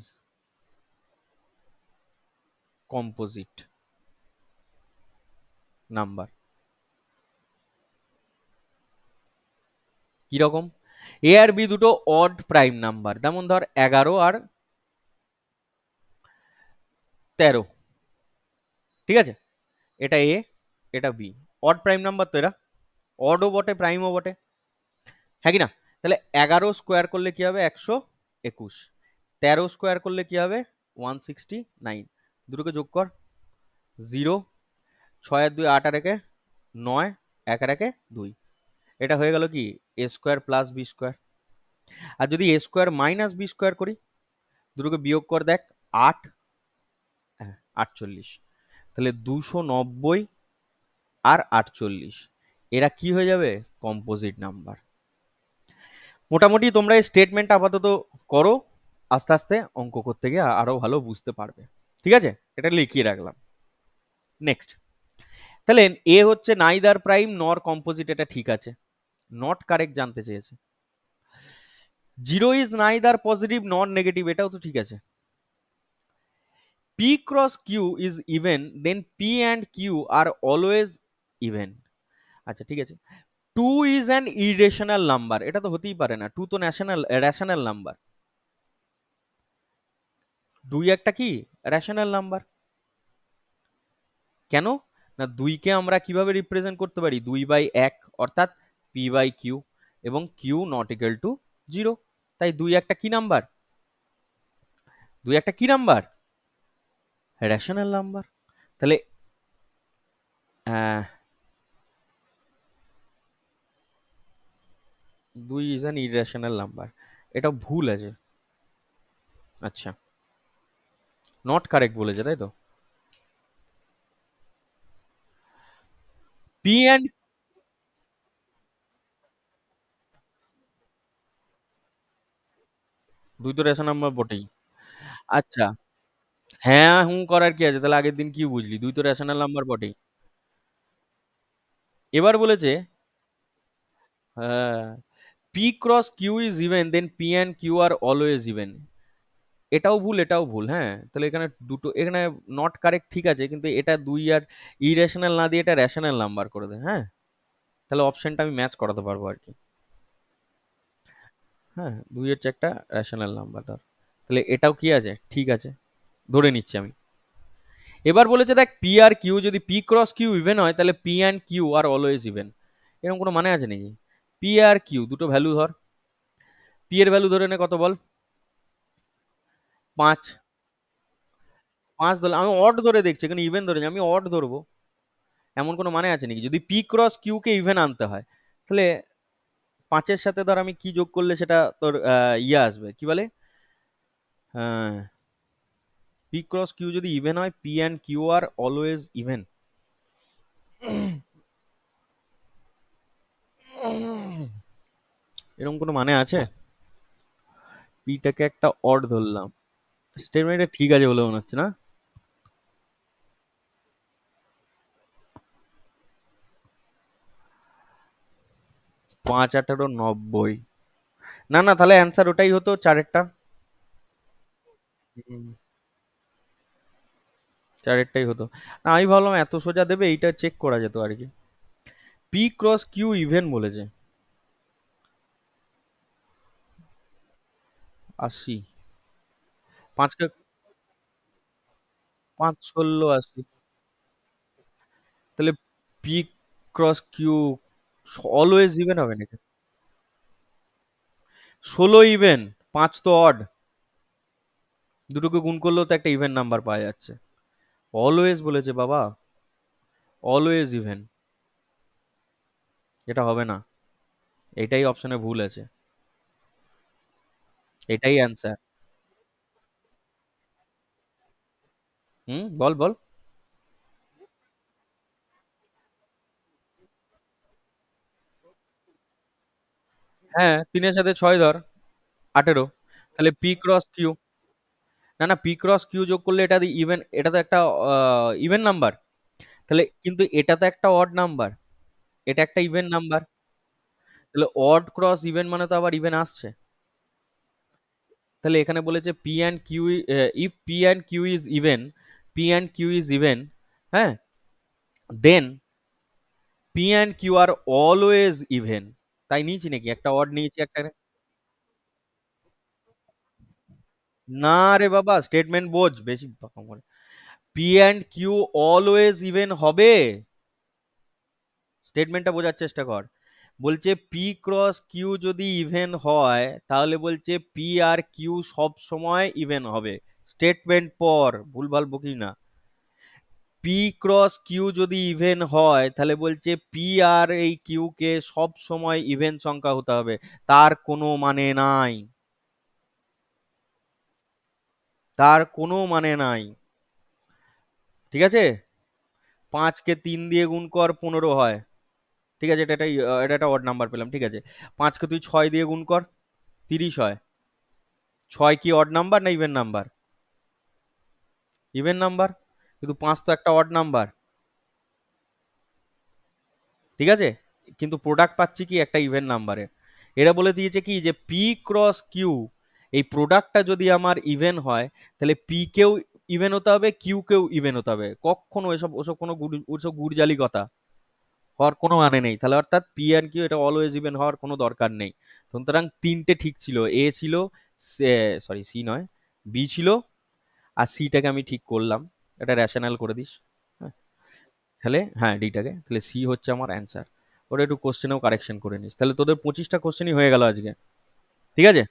composite number. কিরকম? এ আর বি দুটো অড প্রাইম নাম্বার, যেমন ধর 11 আর 13, ঠিক আছে? এটা এ, এটা বি, অড প্রাইম নাম্বার তো এরা, অডও বটে প্রাইমও বটে, হ্যাঁ কি না? তাহলে 11 স্কোয়ার করলে কি হবে, 121, 13 স্কোয়ার করলে কি হবে, 169, দুটোকে যোগ কর, 0, 6 আর 2 8 আর 1 9, 1 আর 1 2, এটা হয়ে গেল কি এ স্কোয়ার প্লাস বি স্কোয়ার। আর যদি এ স্কোয়ার মাইনাস বি স্কোয়ার করি, দুটোকে বিয়োগ কর, দেখ 8, হ্যাঁ 48, তাহলে 290 আর 48, এরা কি হয়ে যাবে, কম্পোজিট নাম্বার। মোটামুটি তোমরা এই স্টেটমেন্ট আপাতত করো, আস্তে আস্তে অঙ্ক করতে গিয়ে আরো ভালো বুঝতে পারবে। ঠিক আছে, এটা লিখিয়ে রাখলাম। নেক্সট, তাহলে এ হচ্ছে নাইদার প্রাইম নর কম্পোজিট, এটা ঠিক আছে। নট কারেক্ট জানতে চেয়েছে। Zero is neither positive nor negative, এটাও তো ঠিক আছে। P cross Q is even, then P and Q are always even. আচ্ছা ঠিক আছে। Two is an irrational number, এটা তো হতেই পারে না, টু তো রেশনাল নাম্বার। দুই একটা কি রেশনাল নাম্বার, কেন না দুইকে আমরা কিভাবে রিপ্রেজেন্ট করতে পারি, 2/1, অর্থাৎ পি বাই কিউ। এবং কিউ নট ইকুয়াল টু 0। তাই 2 একটা কি নাম্বার? 2 একটা কি নাম্বার? Rational number. তাহলে 2 ইজ অ্যান ইরেশনাল নাম্বার। এটা ভুল আছে। আচ্ছা, নট কারেক্ট বলেছে তাই তো? পি অ্যান্ড 2 তো রেশন নাম্বার বটেই। আচ্ছা, হ্যাঁ হুঁ করার কি আছে? তাহলে আগের দিন কি বুঝলি? 2 তো রেশনাল নাম্বার বটেই। এবার বলেছে P cross Q is even then P and Q are always even. এটাও ভুল, এটাও ভুল। হ্যাঁ, তাহলে এখানে দুটো, এখানে নট কারেক্ট ঠিক আছে, কিন্তু এটা 2 আর ইরেশনাল না দিয়ে এটা রেশনাল নাম্বার করে দেয়। হ্যাঁ, তাহলে অপশনটা আমি ম্যাচ করাতে পারবো আর কি। হ্যাঁ, 2 হচ্ছে একটা রেশনাল নাম্বার ধর। তাহলে এটাও কি আছে? ঠিক আছে, ধরে নিচ্ছি আমি। এবার বলেছে দেখ, পি আর কিউ যদি পি ক্রস কিউ ইভেন হয় তাহলে P and Q are always even. এরকম কোনো মানে আছে নাকি? পি আর কিউ দুটো ভ্যালু ধর। পি এর ভ্যালু ধরে নে কত বল? 5। 5 ধরলে আমি অড ধরে দেখছি, এখানে ইভেন ধরে আমি অড ধরবো। এমন কোনো মানে আছে নাকি? যদি পি ক্রস কিউ কে ইভেন আনতে হয় তাহলে 5-এর সাথে ধর আমি কি যোগ করলে সেটা তোর ইয়ে আসবে, কি বলে, পি ক্রস কিউ যদি ইভেন হয়, P and Q are always even. এরকম কোনো মানে আছে? পিটাকে একটা অড ধরলাম, স্টেটমেন্টটা ঠিক আছে বলে মনে হচ্ছে না। 5×18=90। না না, তাহলে অ্যান্সার ওটাই হতো, চারেরটা। হুম, চারেরটাই হতো। না, আমি ভাবলাম এত সোজা দেবে, এইটা চেক করা যেত আর কি। পি ক্রস কিউ ইভেন বলেছে। 80। 5কে 5 × 16 80। তাহলে P cross Q always even হবে নাকি? 16 ইভেন, 5 তো অড। দুটোকে গুণ করলেও তো একটা ইভেন নাম্বার পাওয়া যাচ্ছে। অলওয়েজ বলেছে বাবা, অলওয়েজ ইভেন। এটা হবে না, এটাই অপশনে ভুল আছে, এটাই অ্যান্সার। হুম, বল বল। হ্যাঁ, 3-এর সাথে 6 ধর, 18। তাহলে পি ক্রস কিউ, না না, পি ক্রস কিউ যোগ করলে এটা ইভেন, এটা তো একটা ইভেন নাম্বার। তাহলে কিন্তু এটা তো একটা অড নাম্বার, এটা একটা ইভেন নাম্বার। তাহলে অড ক্রস ইভেন মানে তো আবার ইভেন আসছে। তাহলে এখানে বলেছে P and Q, if P and Q is even, P and Q is even, হ্যাঁ, then P and Q are always even. তাই নিয়েছি নাকি? একটা অড নিয়েছি একটা। না রে বাবা, স্টেটমেন্ট বোঝ বেশি P and Q always even হবে। স্টেটমেন্টটা বোঝার চেষ্টা কর। বলছে পি ক্রস কিউ যদি ইভেন হয় তাহলে বলছে পি আর কিউ সব সময় ইভেন হবে। স্টেটমেন্ট পর, ভুলভাল বকিস না। পি ক্রস কিউ যদি ইভেন হয় তাহলে বলছে পি আর এই কিউ কে সব সময় ইভেন সংখ্যা হতে হবে। তার কোনো মানে নাই, তার কোনো মানে নাই। ঠিক আছে, 5কে 3 দিয়ে গুণ কর, 15 হয়। ঠিক আছে, এটা একটা অড নাম্বার পেলাম, ঠিক আছে। 5কে তুই 6 দিয়ে গুণ কর, 30 হয়। 6 কি অড নাম্বার না ইভেন নাম্বার? ইভেন নাম্বার, কিন্তু 5 তো একটা অড নাম্বার। ঠিক আছে, কিন্তু প্রোডাক্ট পাচ্ছি কি একটা ইভেন নাম্বারে। এরা বলে দিয়েছে কি যে পি ক্রস কিউ, এই প্রোডাক্টটা যদি আমার ইভেন হয় তাহলে পি কেও ইভেন হতে হবে, কিউ কেও ইভেন হতে হবে। কখনো এসব ওসব কোনো ওসব গুড়জালি কথা হওয়ার কোনো মানে নেই। তাহলে অর্থাৎ পি অ্যান্ড কিউ এটা অলওয়েজ ইভেন হওয়ার কোনো দরকার নেই। সুতরাং তিনটে ঠিক ছিল, এ ছিল, সরি সি নয়, বি ছিল, আর সিটাকে আমি ঠিক করলাম। এটা রেশনাল করে দিস। হ্যাঁ, তাহলে হ্যাঁ ডিটাকে, তাহলে সি হচ্ছে আমার অ্যান্সার। ওটা একটু কোশ্চেনেও কারেকশন করে নিস, তাহলে তোদের 25টা কোশ্চেনই হয়ে গেল আজকে। ঠিক আছে,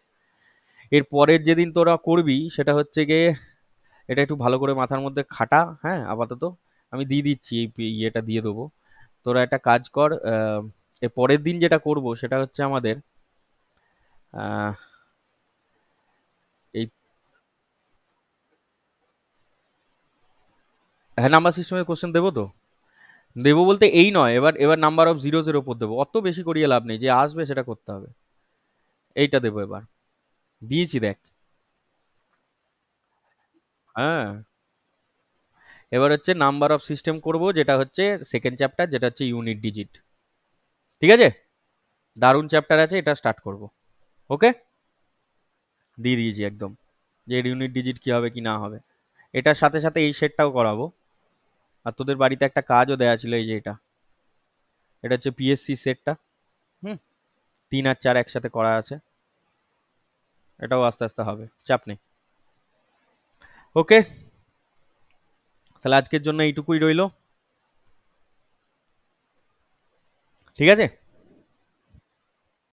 এর পরের যেদিন তোরা করবি সেটা হচ্ছে গিয়ে, এটা একটু ভালো করে মাথার মধ্যে খাটা, হ্যাঁ আপাতত আমি দিয়ে দিচ্ছি, এই ইয়েটা দিয়ে দেবো। তোরা একটা কাজ কর, এর পরের দিন যেটা করব সেটা হচ্ছে আমাদের আহ, এই, হ্যাঁ নাম্বার সিস্টেমের কোশ্চেন দেবো তো। দেবো বলতে এই নয়, এবার এবার নাম্বার অফ জিরোজ এর ওপর দেবো, অত বেশি করিয়ে লাভ নেই, যে আসবে সেটা করতে হবে। এইটা দেবো এবার, দিয়েছি দেখ। হ্যাঁ, এবার হচ্ছে নাম্বার অফ সিস্টেম করব, যেটা হচ্ছে সেকেন্ড চ্যাপ্টার, যেটা হচ্ছে ইউনিট ডিজিট। ঠিক আছে, দারুণ চ্যাপ্টার আছে, এটা স্টার্ট করব। ওকে, দিয়ে দিয়েছি একদম, যে ইউনিট ডিজিট কি হবে কি না হবে। এটার সাথে সাথে এই সেটটাও করাবো। আর তোদের বাড়িতে একটা কাজও দেওয়া ছিল, এই যে এটা, এটা হচ্ছে পিএসসি সেটটা। হুম, 3 আর 4 একসাথে করা আছে, এটাও আস্তে আস্তে হবে, চাপ নেই। ওকে, তাহলে আজকের জন্য এইটুকুই রইলো। ঠিক আছে।